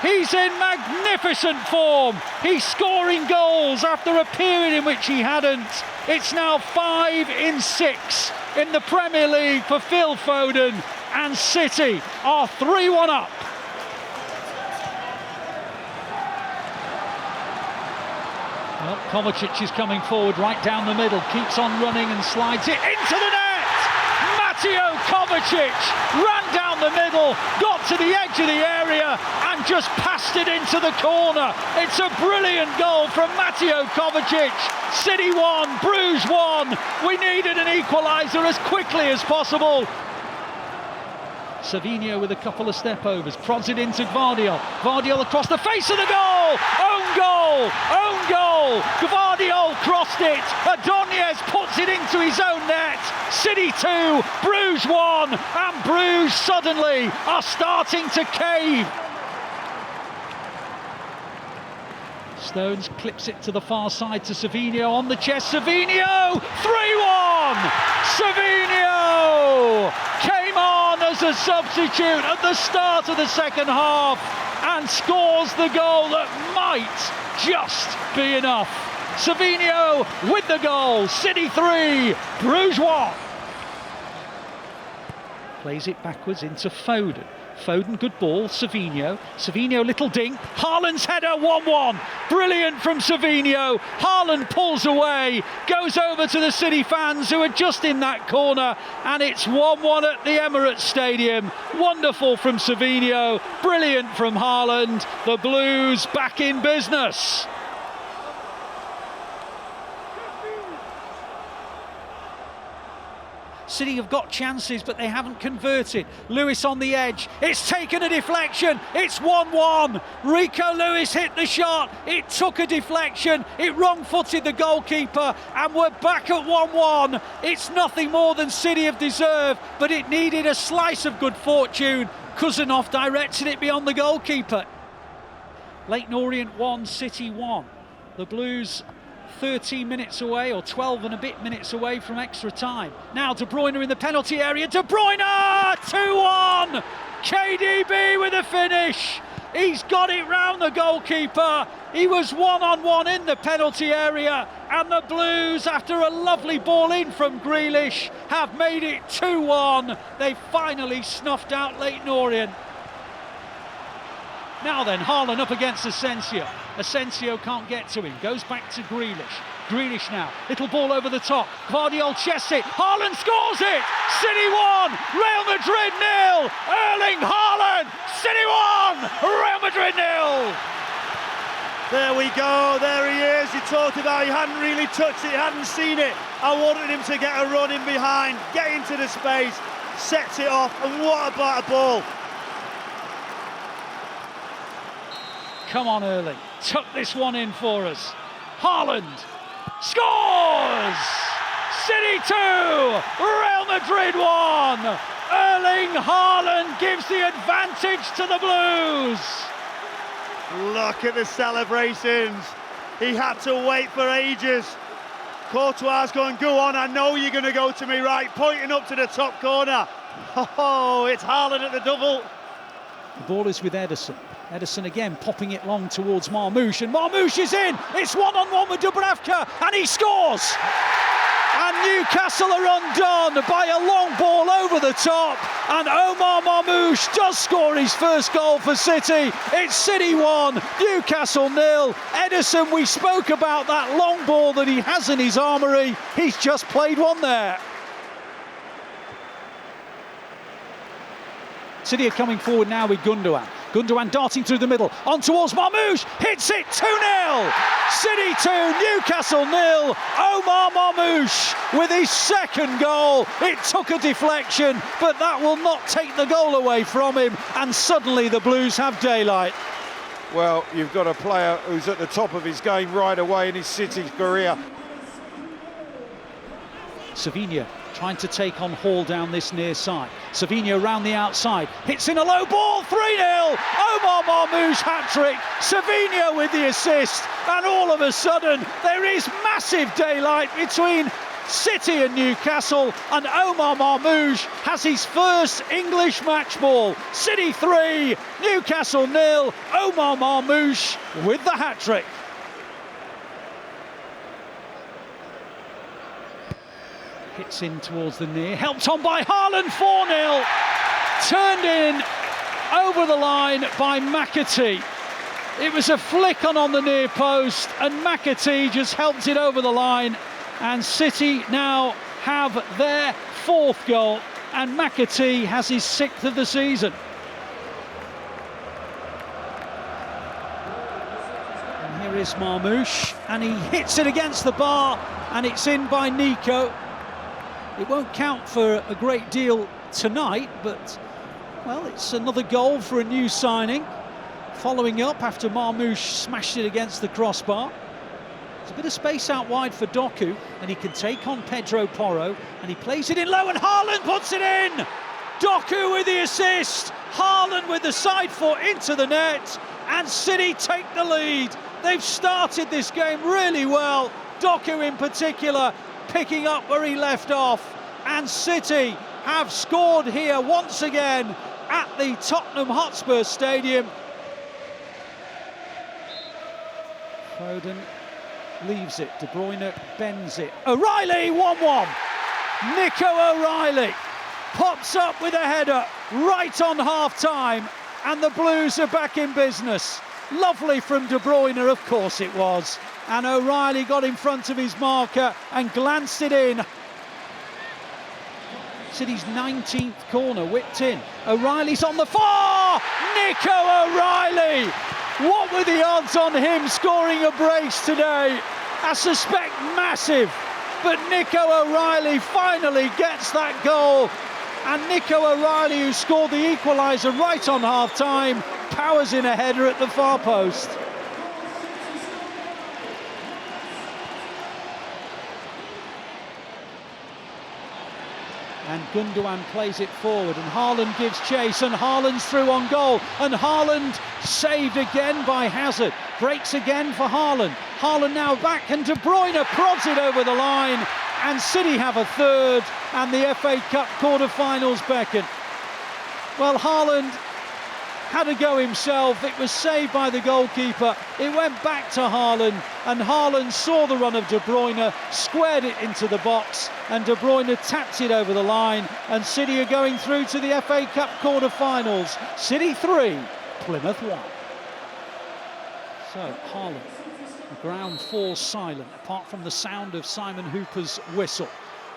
He's in magnificent form. He's scoring goals after a period in which he hadn't. It's now 5 in 6 in the Premier League for Phil Foden, and City are 3-1 up. Well, Kovacic is coming forward right down the middle, keeps on running and slides it into the net. Mateo Kovacic ran down the middle, got to the edge of the area and just passed it into the corner. It's a brilliant goal from Mateo Kovacic. City won, Bruges won. We needed an equaliser as quickly as possible. Savinho with a couple of step overs, prods it into Gvardiol. Gvardiol across the face of the goal! Own goal! Own goal! Gvardiol crossed it. Adoniez puts it into his own net. City 2, Bruges 1, and Bruges suddenly are starting to cave. Stones clips it to the far side to Savinho on the chest. Savinho! 3-1! Savinho came on as a substitute at the start of the second half and scores the goal that might just be enough. Savinho with the goal. City 3, Bruges 1. Plays it backwards into Foden. Foden, good ball, Savinho. Savinho, little dink. Haaland's header, 1-1. Brilliant from Savinho. Haaland pulls away, goes over to the City fans who are just in that corner, and it's 1-1 at the Emirates Stadium. Wonderful from Savinho, brilliant from Haaland. The Blues back in business. City have got chances, but they haven't converted. Lewis on the edge. It's taken a deflection. It's 1-1. Rico Lewis hit the shot. It took a deflection. It wrong-footed the goalkeeper, and we're back at 1-1. It's nothing more than City have deserved, but it needed a slice of good fortune. Kuzanov directed it beyond the goalkeeper. Leyton Orient 1, City 1. The Blues 13 minutes away, or 12 and a bit minutes away from extra time. Now De Bruyne in the penalty area. De Bruyne! 2-1! KDB with a finish. He's got it round the goalkeeper. He was one-on-one in the penalty area, and the Blues, after a lovely ball in from Grealish, have made it 2-1. They finally snuffed out Leyton Orient. Now then, Haaland up against Asensio. Asensio can't get to him, goes back to Grealish. Grealish now, little ball over the top. Gvardiol chests it, Haaland scores it! City 1, Real Madrid 0! Erling Haaland, City 1, Real Madrid 0! There we go, there he is. You talked about he hadn't really touched it, hadn't seen it. I wanted him to get a run in behind, get into the space, sets it off, and what about a ball? Come on, Erling. Tuck this one in for us. Haaland scores! City 2, Real Madrid 1. Erling Haaland gives the advantage to the Blues. Look at the celebrations. He had to wait for ages. Courtois going, go on, I know you're going to go to me, right, pointing up to the top corner. Oh, it's Haaland at the double. The ball is with Ederson. Ederson again popping it long towards Marmoush, and Marmoush is in. It's one-on-one with Dubravka, and he scores. And Newcastle are undone by a long ball over the top, and Omar Marmoush does score his first goal for City. It's City 1, Newcastle 0. Ederson, we spoke about that long ball that he has in his armoury. He's just played one there. City are coming forward now with Gundogan. Gundogan darting through the middle, on towards Marmoush, hits it, 2-0! City 2, Newcastle 0. Omar Marmoush with his second goal. It took a deflection, but that will not take the goal away from him, and suddenly the Blues have daylight. Well, you've got a player who's at the top of his game right away in his City career. Savinho trying to take on Hall down this near side. Savinho round the outside, hits in a low ball, 3-0. Omar Marmoush hat-trick, Savinho with the assist, and all of a sudden there is massive daylight between City and Newcastle, and Omar Marmoush has his first English match ball. City 3, Newcastle 0. Omar Marmoush with the hat-trick. Hits in towards the near, helped on by Haaland, 4-0. Turned in over the line by McAtee. It was a flick on the near post, and McAtee just helped it over the line. And City now have their fourth goal, and McAtee has his sixth of the season. And here is Marmoush, and he hits it against the bar, and it's in by Nico. It won't count for a great deal tonight, but, well, it's another goal for a new signing. Following up after Marmoush smashed it against the crossbar. There's a bit of space out wide for Doku, and he can take on Pedro Porro, and he plays it in low, and Haaland puts it in! Doku with the assist, Haaland with the side foot into the net, and City take the lead. They've started this game really well, Doku in particular, picking up where he left off, and City have scored here once again at the Tottenham Hotspur Stadium. Foden leaves it, De Bruyne bends it, O'Reilly 1-1. Nico O'Reilly pops up with a header right on half-time, and the Blues are back in business. Lovely from De Bruyne, of course it was. And O'Reilly got in front of his marker and glanced it in. City's 19th corner, whipped in. O'Reilly's on the far! Nico O'Reilly! What were the odds on him scoring a brace today? I suspect massive. But Nico O'Reilly finally gets that goal. And Nico O'Reilly, who scored the equaliser right on half-time, powers in a header at the far post. And Gundogan plays it forward, and Haaland gives chase, and Haaland's through on goal, and Haaland saved again by Hazard, breaks again for Haaland. Haaland now back, and De Bruyne prods it over the line, and City have a third, and the FA Cup quarter-finals beckon. Well, Haaland had a go himself, it was saved by the goalkeeper, it went back to Haaland, and Haaland saw the run of De Bruyne, squared it into the box, and De Bruyne tapped it over the line, and City are going through to the FA Cup quarter-finals. City 3, Plymouth 1. So, Haaland, the ground falls silent, apart from the sound of Simon Hooper's whistle.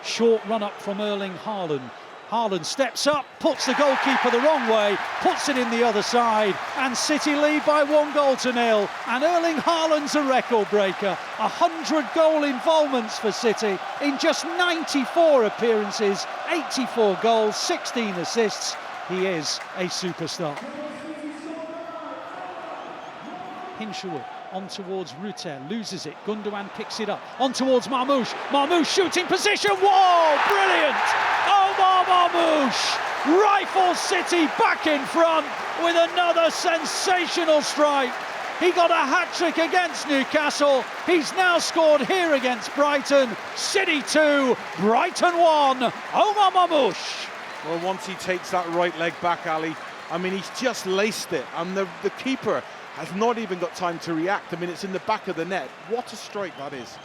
Short run up from Erling Haaland. Haaland steps up, puts the goalkeeper the wrong way, puts it in the other side, and City lead by 1-0. And Erling Haaland's a record breaker. 100 goal involvements for City in just 94 appearances, 84 goals, 16 assists. He is a superstar. Hinshelwood on towards Rutter, loses it, Gundogan picks it up, on towards Marmoush, Marmoush shooting position, whoa, brilliant! Omar Marmoush rifles City back in front with another sensational strike. He got a hat-trick against Newcastle. He's now scored here against Brighton. City 2, Brighton 1. Omar Mamouche. Well, once he takes that right leg back, Ali, I mean, he's just laced it, and the keeper has not even got time to react. I mean, it's in the back of the net. What a strike that is.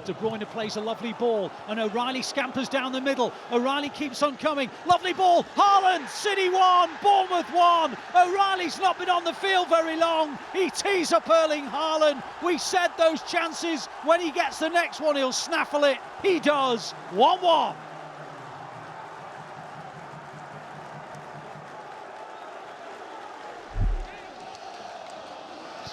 De Bruyne plays a lovely ball, and O'Reilly scampers down the middle. O'Reilly keeps on coming. Lovely ball. Haaland, City 1, Bournemouth 1. O'Reilly's not been on the field very long. He tees up Erling Haaland. We said those chances, when he gets the next one, he'll snaffle it. He does. 1-1.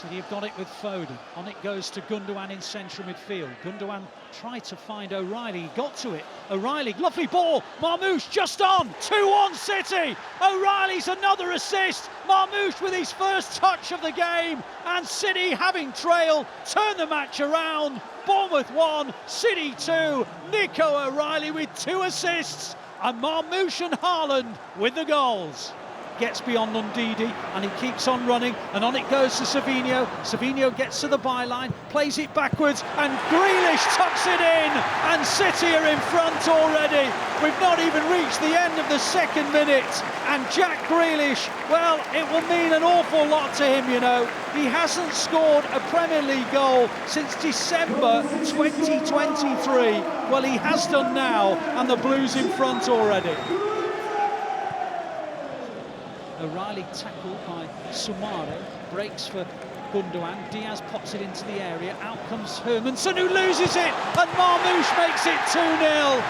City have got it with Foden. On it goes to Gundogan in central midfield. Gundogan tried to find O'Reilly. He got to it. O'Reilly, lovely ball. Marmouche just on. 2-1 City. O'Reilly's another assist. Marmouche with his first touch of the game. And City, having trailed, turn the match around. Bournemouth 1, City 2. Nico O'Reilly with 2 assists. And Marmouche and Haaland with the goals. Gets beyond Ndidi and he keeps on running, and on it goes to Savinho. Savinho gets to the byline, plays it backwards, and Grealish tucks it in, and City are in front already. We've not even reached the end of the second minute, and Jack Grealish, well, it will mean an awful lot to him, you know. He hasn't scored a Premier League goal since December 2023. Well, he has done now, and the Blues in front already. O'Reilly tackled by Sumare, breaks for Gundogan. Diaz pops it into the area. Out comes Hermanson, who loses it, and Marmouche makes it 2-0.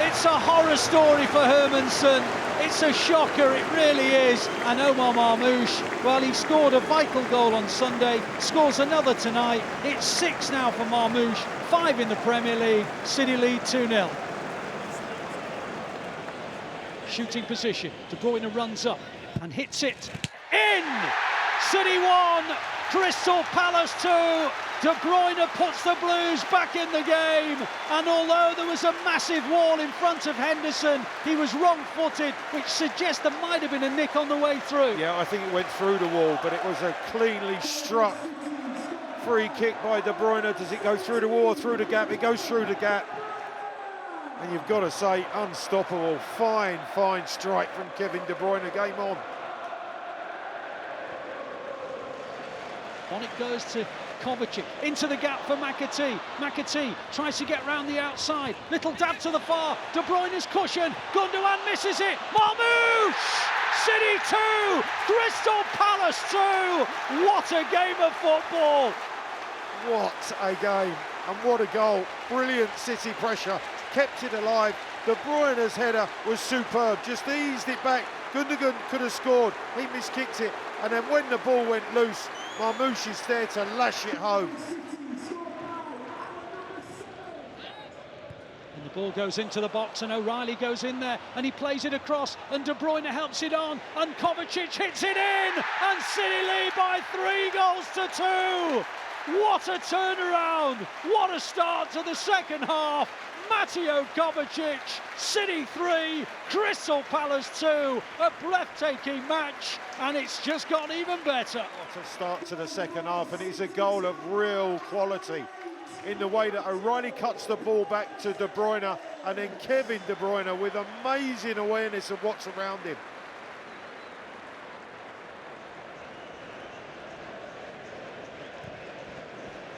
It's a horror story for Hermanson. It's a shocker, it really is. And Omar Marmouche, well, he scored a vital goal on Sunday, scores another tonight. It's 6 now for Marmouche, 5 in the Premier League. City lead 2-0. Shooting position. De Bruyne runs up and hits it in. City 1, Crystal Palace 2. De Bruyne puts the Blues back in the game, and although there was a massive wall in front of Henderson, he was wrong-footed, which suggests there might have been a nick on the way through. Yeah, I think it went through the wall, but it was a cleanly struck free kick by De Bruyne. Does it go through the wall or through the gap? It goes through the gap. And you've got to say, unstoppable. Fine strike from Kevin De Bruyne. Game on. On it goes to Kovacic, into the gap for McAtee. McAtee tries to get round the outside. Little dab to the far. De Bruyne's cushion. Gundogan misses it. Marmouche! City 2, Crystal Palace 2. What a game of football. What a game. And what a goal. Brilliant City pressure. Kept it alive. De Bruyne's header was superb. Just eased it back. Gundogan could have scored. He miskicked it. And then when the ball went loose, Marmouche is there to lash it home. And the ball goes into the box, and O'Reilly goes in there, and he plays it across, and De Bruyne helps it on, and Kovacic hits it in, and City lead by 3-2. What a turnaround! What a start to the second half! Mateo Kovacic, City 3, Crystal Palace 2, a breathtaking match, and it's just got even better. What a start to the second half, and it's a goal of real quality in the way that O'Reilly cuts the ball back to De Bruyne, and then Kevin De Bruyne with amazing awareness of what's around him.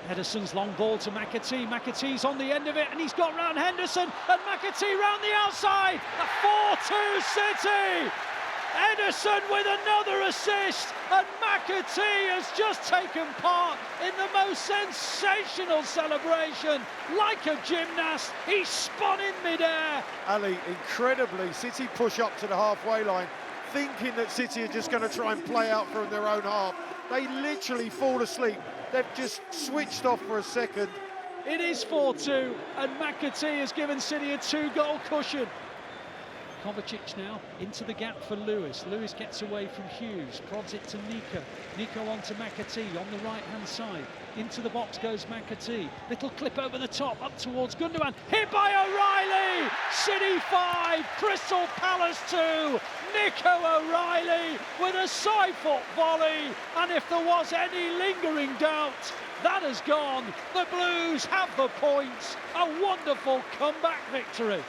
Henderson's long ball to McAtee. McAtee's on the end of it, and he's got round Henderson, and McAtee round the outside. A 4-2 City. Henderson with another assist, and McAtee has just taken part in the most sensational celebration. Like a gymnast, he spun in midair. Ali, incredibly, City push up to the halfway line, thinking that City are just going to try and play out from their own half. They literally fall asleep. They've just switched off for a second. It is 4-2, and McAtee has given City a 2-goal cushion. Kovacic now into the gap for Lewis. Lewis gets away from Hughes, prods it to Nico. Nico on to McAtee on the right-hand side. Into the box goes McAtee. Little clip over the top, up towards Gundogan. Hit by O'Reilly! City 5, Crystal Palace 2. Nico O'Reilly with a side-foot volley, and if there was any lingering doubt, that has gone. The Blues have the points. A wonderful comeback victory.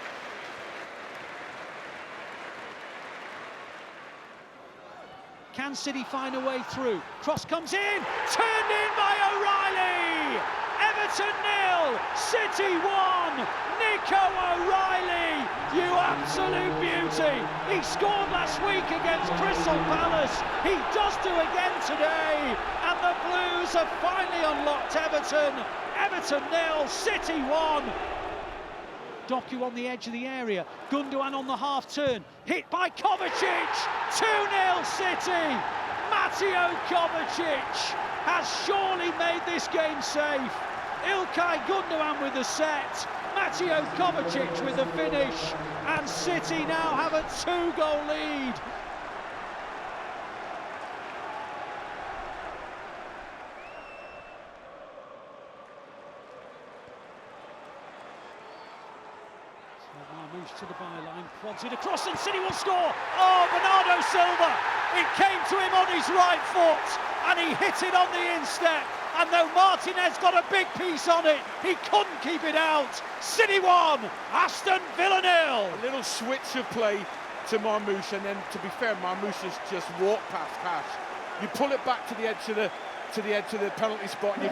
Can City find a way through? Cross comes in, turned in by O'Reilly. Everton 0, City 1. Nico O'Reilly, you absolute beauty. He scored last week against Crystal Palace. He does do again today. And the Blues have finally unlocked Everton. Everton 0, City 1. Doku on the edge of the area. Gundogan on the half turn. Hit by Kovacic. 2-0 City. Mateo Kovacic has surely made this game safe. Ilkay Gundogan with the set. Mateo Kovacic with the finish. And City now have a 2-goal lead. Moves to the byline, prods it across, and City will score. Oh, Bernardo Silva! It came to him on his right foot, and he hit it on the instep. And though Martinez got a big piece on it, he couldn't keep it out. City 1, Aston Villa 0. A little switch of play to Marmoush, and then, to be fair, Marmoush has just walked past Cash. You pull it back to the edge of the penalty spot, and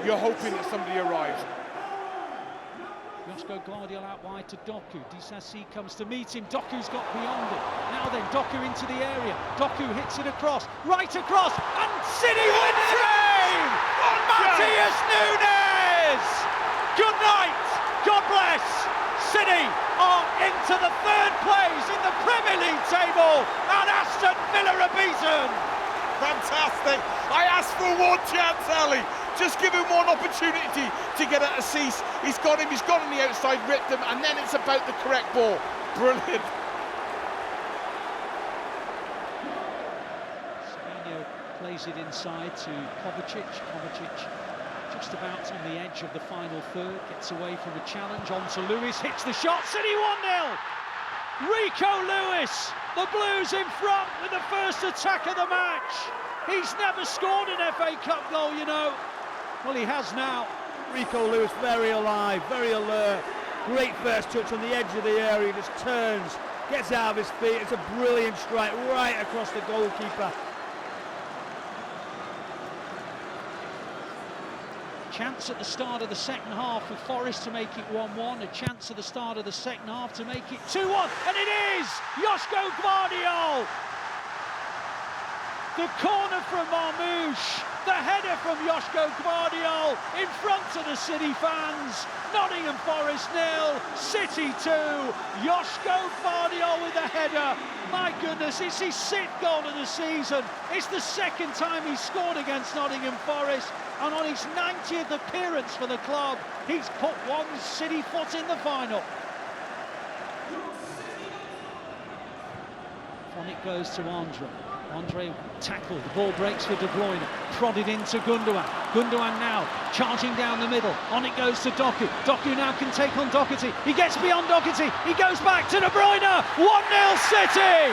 you're hoping that somebody arrives. Josko Gvardiol out wide to Doku. Decisive comes to meet him. Doku's got beyond it. Now then, Doku into the area. Doku hits it across, right across, and City win the game! Matheus Nunes! Good night, God bless. City are into the third place in the Premier League table, and Aston Villa are beaten. Fantastic. I asked for one chance, Ali. Just give him one opportunity to get at a cease. He's got him on the outside, ripped him, and then it's about the correct ball. Brilliant. Savinho plays it inside to Kovacic. Kovacic just about on the edge of the final third, gets away from a challenge, on to Lewis, hits the shot, City 1-0. Rico Lewis, the Blues in front with the first attack of the match. He's never scored an FA Cup goal, you know. Well, he has now. Rico Lewis very alive, very alert. Great first touch on the edge of the area, just turns, gets out of his feet. It's a brilliant strike right across the goalkeeper. Chance at the start of the second half for Forest to make it 1-1. A chance at the start of the second half to make it 2-1. And it is Josko Gvardiol. The corner from Marmoush. The header from Josko Gvardiol in front of the City fans. Nottingham Forest 0, City 2. Josko Gvardiol with the header. My goodness, it's his 6th goal of the season. It's the 2nd time he's scored against Nottingham Forest. And on his 90th appearance for the club, he's put one City foot in the final. On it goes to Andre. Andre tackled, the ball breaks for De Bruyne, prodded into Gundogan. Gundogan now charging down the middle. On it goes to Doku. Doku now can take on Doherty. He gets beyond Doherty. He goes back to De Bruyne. 1-0 City.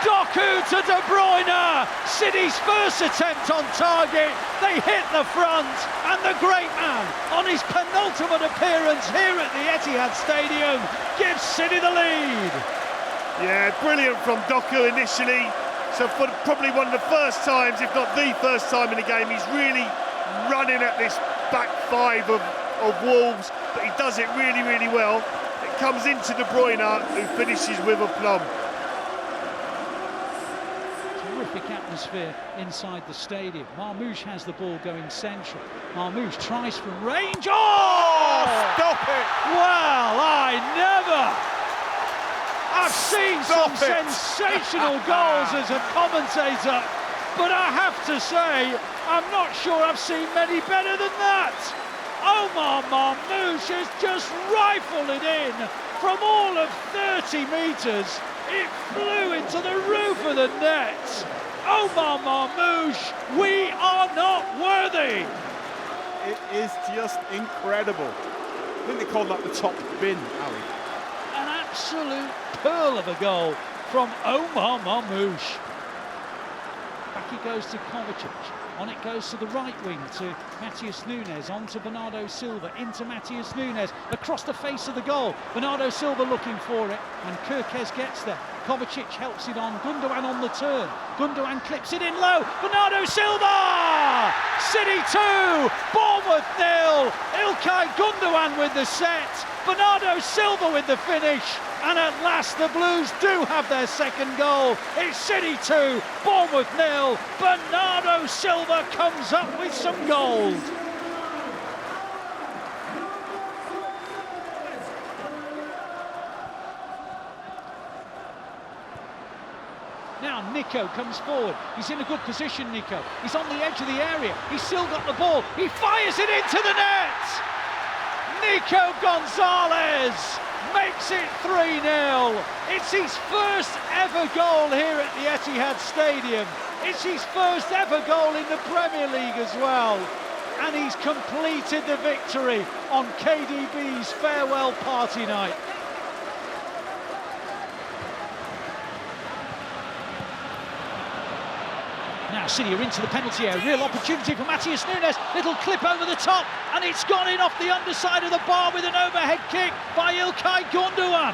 Doku to De Bruyne. City's first attempt on target. They hit the front, and the great man, on his penultimate appearance here at the Etihad Stadium, gives City the lead. Yeah, brilliant from Doku initially. So for probably one of the first times, if not the first time in the game, he's really running at this back five of Wolves, but he does it really, really well. It comes into De Bruyne, who finishes with a plum. Terrific atmosphere inside the stadium. Marmoush has the ball going central. Marmoush tries from range. Oh! Stop it! Well, I've seen some sensational goals as a commentator, but I have to say, I'm not sure I've seen many better than that. Omar Marmoush has just rifled it in from all of 30 metres. It flew into the roof of the net. Omar Marmoush, we are not worthy. It is just incredible. I think they call that the top bin, Ali. An absolute pearl of a goal from Omar Marmoush. Back he goes to Kovacic. On it goes to the right wing to Matheus Nunes, on to Bernardo Silva, into Matheus Nunes, across the face of the goal. Bernardo Silva looking for it, and Kirkez gets there. Kovacic helps it on, Gundogan on the turn. Gundogan clips it in low, Bernardo Silva! City 2, Bournemouth 0. İlkay Gundogan with the set, Bernardo Silva with the finish. And at last the Blues do have their second goal. It's City 2, Bournemouth 0. Bernardo Silva comes up with some gold. Now Nico comes forward. He's in a good position, Nico. He's on the edge of the area. He's still got the ball. He fires it into the net. Nico Gonzalez makes it 3-0. It's his first ever goal here at the Etihad Stadium. It's his first ever goal in the Premier League as well. And he's completed the victory on KDB's farewell party night. Now City are into the penalty area, real opportunity for Matheus Nunes, little clip over the top, and it's gone in off the underside of the bar with an overhead kick by İlkay Gundogan.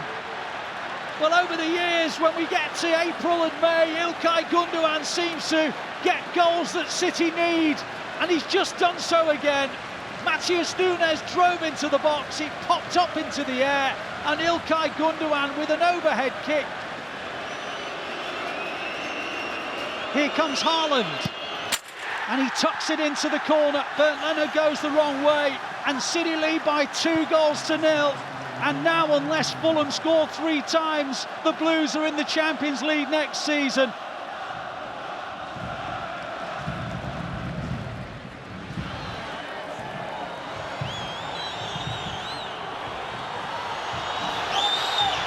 Well, over the years, when we get to April and May, İlkay Gundogan seems to get goals that City need, and he's just done so again. Matheus Nunes drove into the box, it popped up into the air, and İlkay Gundogan with an overhead kick. Here comes Haaland, and he tucks it into the corner. Bernd Leno goes the wrong way, and City lead by 2-0. And now, unless Fulham score 3 times, the Blues are in the Champions League next season.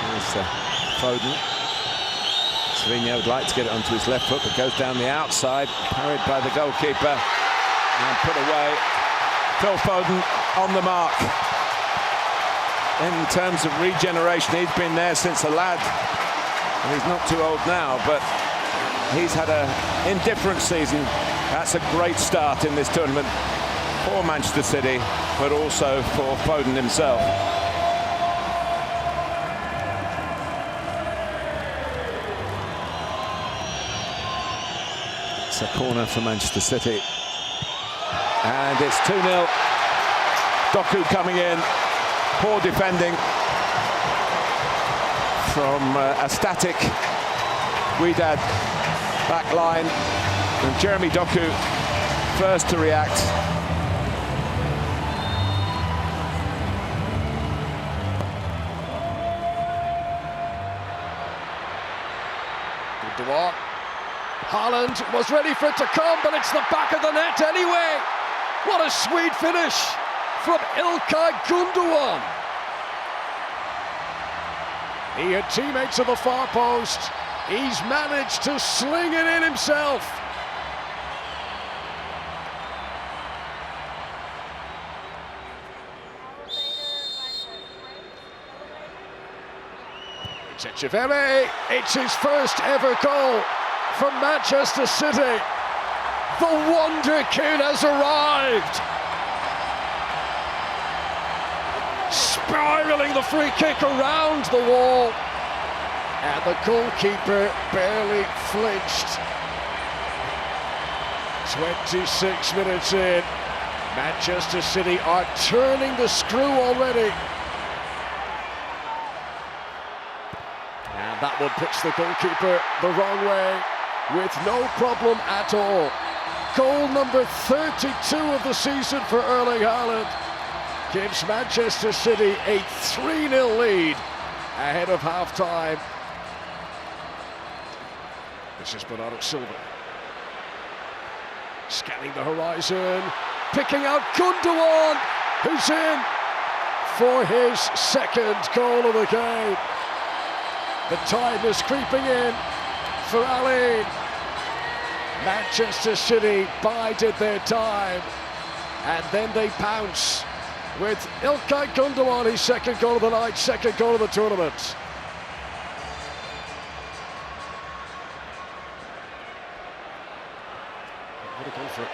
Here's Foden. Savinho would like to get it onto his left foot, but goes down the outside, parried by the goalkeeper and put away. Phil Foden on the mark. In terms of regeneration, he's been there since a lad, and he's not too old now, but he's had an indifferent season. That's a great start in this tournament for Manchester City, but also for Foden himself. It's a corner for Manchester City, and it's 2-0. Doku coming in, poor defending from a static Wydad back line, and Jeremy Doku first to react. Gundogan. Haaland was ready for it to come, but it's the back of the net anyway. What a sweet finish from İlkay Gundogan. He had teammates at the far post. He's managed to sling it in himself. It's Echeverri. It's his first ever goal from Manchester City. The Wonder Kid has arrived. Spiralling the free kick around the wall. And the goalkeeper barely flinched. 26 minutes in. Manchester City are turning the screw already. And that one puts the goalkeeper the wrong way, with no problem at all. Goal number 32 of the season for Erling Haaland gives Manchester City a 3-0 lead ahead of half-time. This is Bernardo Silva. Scanning the horizon, picking out Gundogan, who's in for his second goal of the game. The time is creeping in for Ali. Manchester City bided their time, and then they pounce with İlkay Gundogan, his second goal of the night, second goal of the tournament.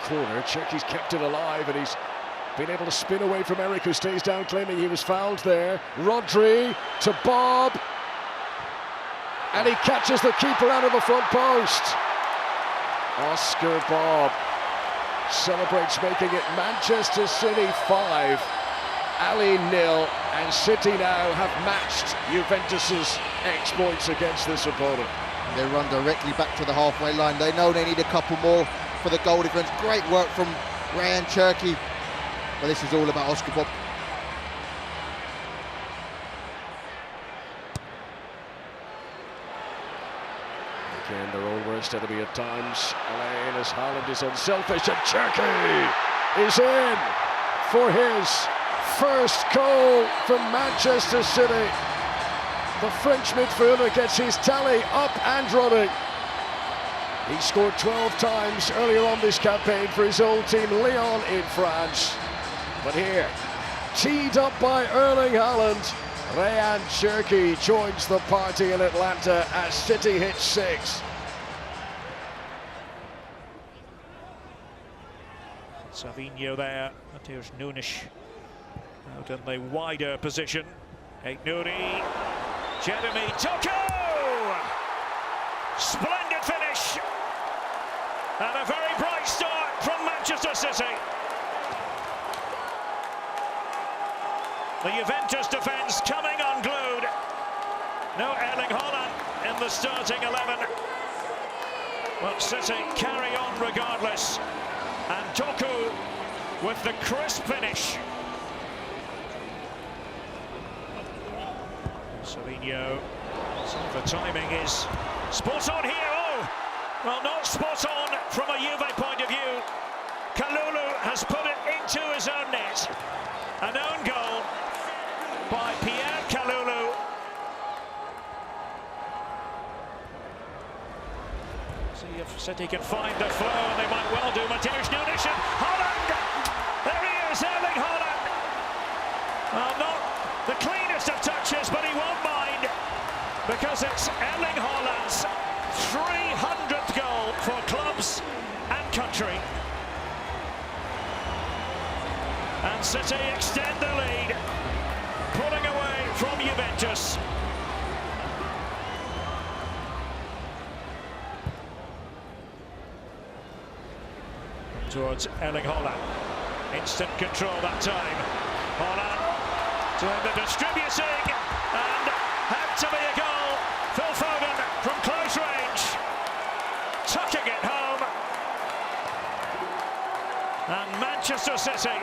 corner. Cherki's kept it alive, and he's been able to spin away from Eric, who stays down, claiming he was fouled there. Rodri to Bob, and he catches the keeper out of the front post. Oscar Bob celebrates, making it Manchester City 5, Ali 0, and City now have matched Juventus's exploits against this opponent. They run directly back to the halfway line. They know they need a couple more for the goal difference. Great work from Ryan Cherki, but this is all about Oscar Bob. Again, their own worst enemy at times. Elaine, as Haaland is unselfish, and Cherki is in for his first goal from Manchester City. The French midfielder gets his tally up and running. He scored 12 times earlier on this campaign for his old team Lyon in France. But here, teed up by Erling Haaland, Ryan Cherki joins the party in Atlanta as City hits 6. Savinho there, Matheus Nunes out in the wider position. Aït-Nouri, Jeremy Doku! Splendid finish! And a very bright start from Manchester City. The Juventus defence coming unglued. No Erling Haaland in the starting 11. But City carry on regardless. And Doku with the crisp finish. Savinho, so the timing is spot on here. Oh, well, not spot on from a Juve point of view. Kalulu has put it into his own net. An own goal by Pierre Kalulu. See if City can find the flow, and they might well do. Matheus Nunes and Haaland! There he is, Erling Haaland! Well, not the cleanest of touches, but he won't mind, because it's Erling Haaland's 300th goal for clubs and country. And City extend the lead, pulling away from Juventus. Towards Erling Haaland. Instant control that time. Haaland doing the distributing, and had to be a goal. Phil Foden from close range, tucking it home. And Manchester City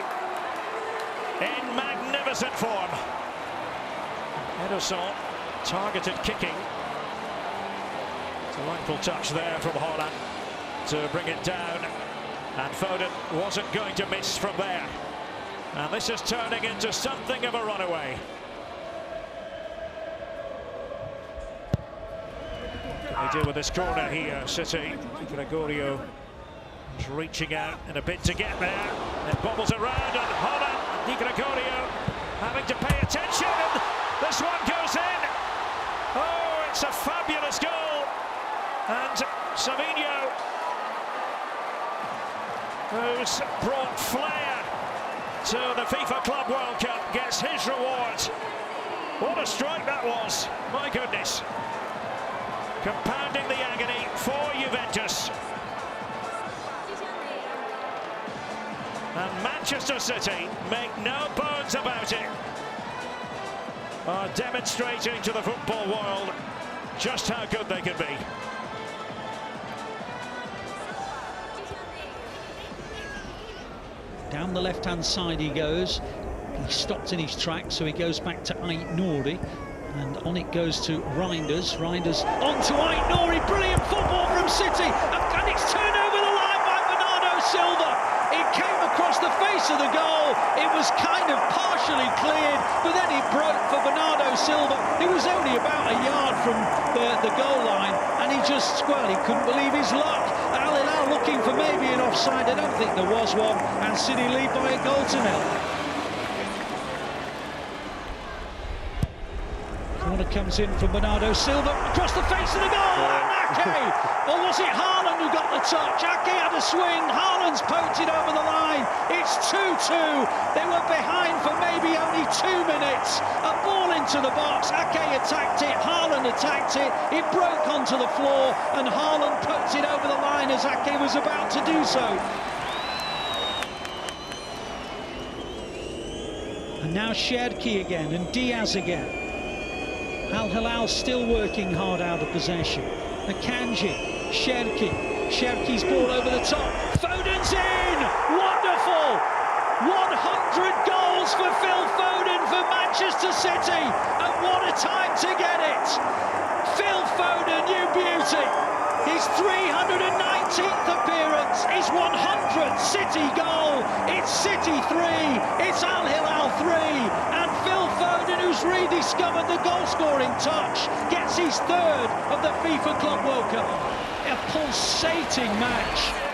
in magnificent form. Ederson, targeted kicking. Delightful touch there from Haaland to bring it down. And Foden wasn't going to miss from there. And this is turning into something of a runaway. They deal with this corner here, City. Gregorio is reaching out in a bid to get there. It bobbles around, and Haaland, Di Gregorio having to pay attention, and this one goes in. Oh, it's a fabulous goal. And Savinho, who's brought flair to the FIFA Club World Cup, gets his reward. What a strike that was, my goodness. Compounding the agony for Juventus. And Manchester City make no bones about it, are demonstrating to the football world just how good they can be. Down the left-hand side he goes. He stopped in his tracks, so he goes back to Aït-Nouri. And on it goes to Reinders. Reinders on to Aït-Nouri. Brilliant football from City. And it's turned over the line by Bernardo Silva. It came across the face of the goal. It was kind of partially cleared, but then it broke for Bernardo Silva. It was only about a yard from the goal line, and he just, well, he couldn't believe his luck. Al Hilal looking for maybe an offside. I don't think there was one, and City lead by a goal to nil. Corner comes in from Bernardo Silva, across the face of the goal, and Ake! Or was it Haaland who got the touch? Ake had a swing, Haaland's poked it over the line. It's 2-2. They were behind for maybe only 2 minutes. A ball into the box, Ake attacked it, Haaland attacked it, it broke onto the floor, and Haaland poked it over the line as Ake was about to do so. And now Sherki again, and Diaz again. Al Hilal still working hard out of possession. Akanji, Sherki's ball over the top. Foden's in! Wonderful! 100 goals for Phil Foden for Manchester City, and what a time to get it! Phil Foden, you beauty! His 319th appearance, his 100th City goal. It's City 3, it's Al Hilal 3, and Phil Foden, who's rediscovered the goal-scoring touch, gets his third of the FIFA Club World Cup. A pulsating match.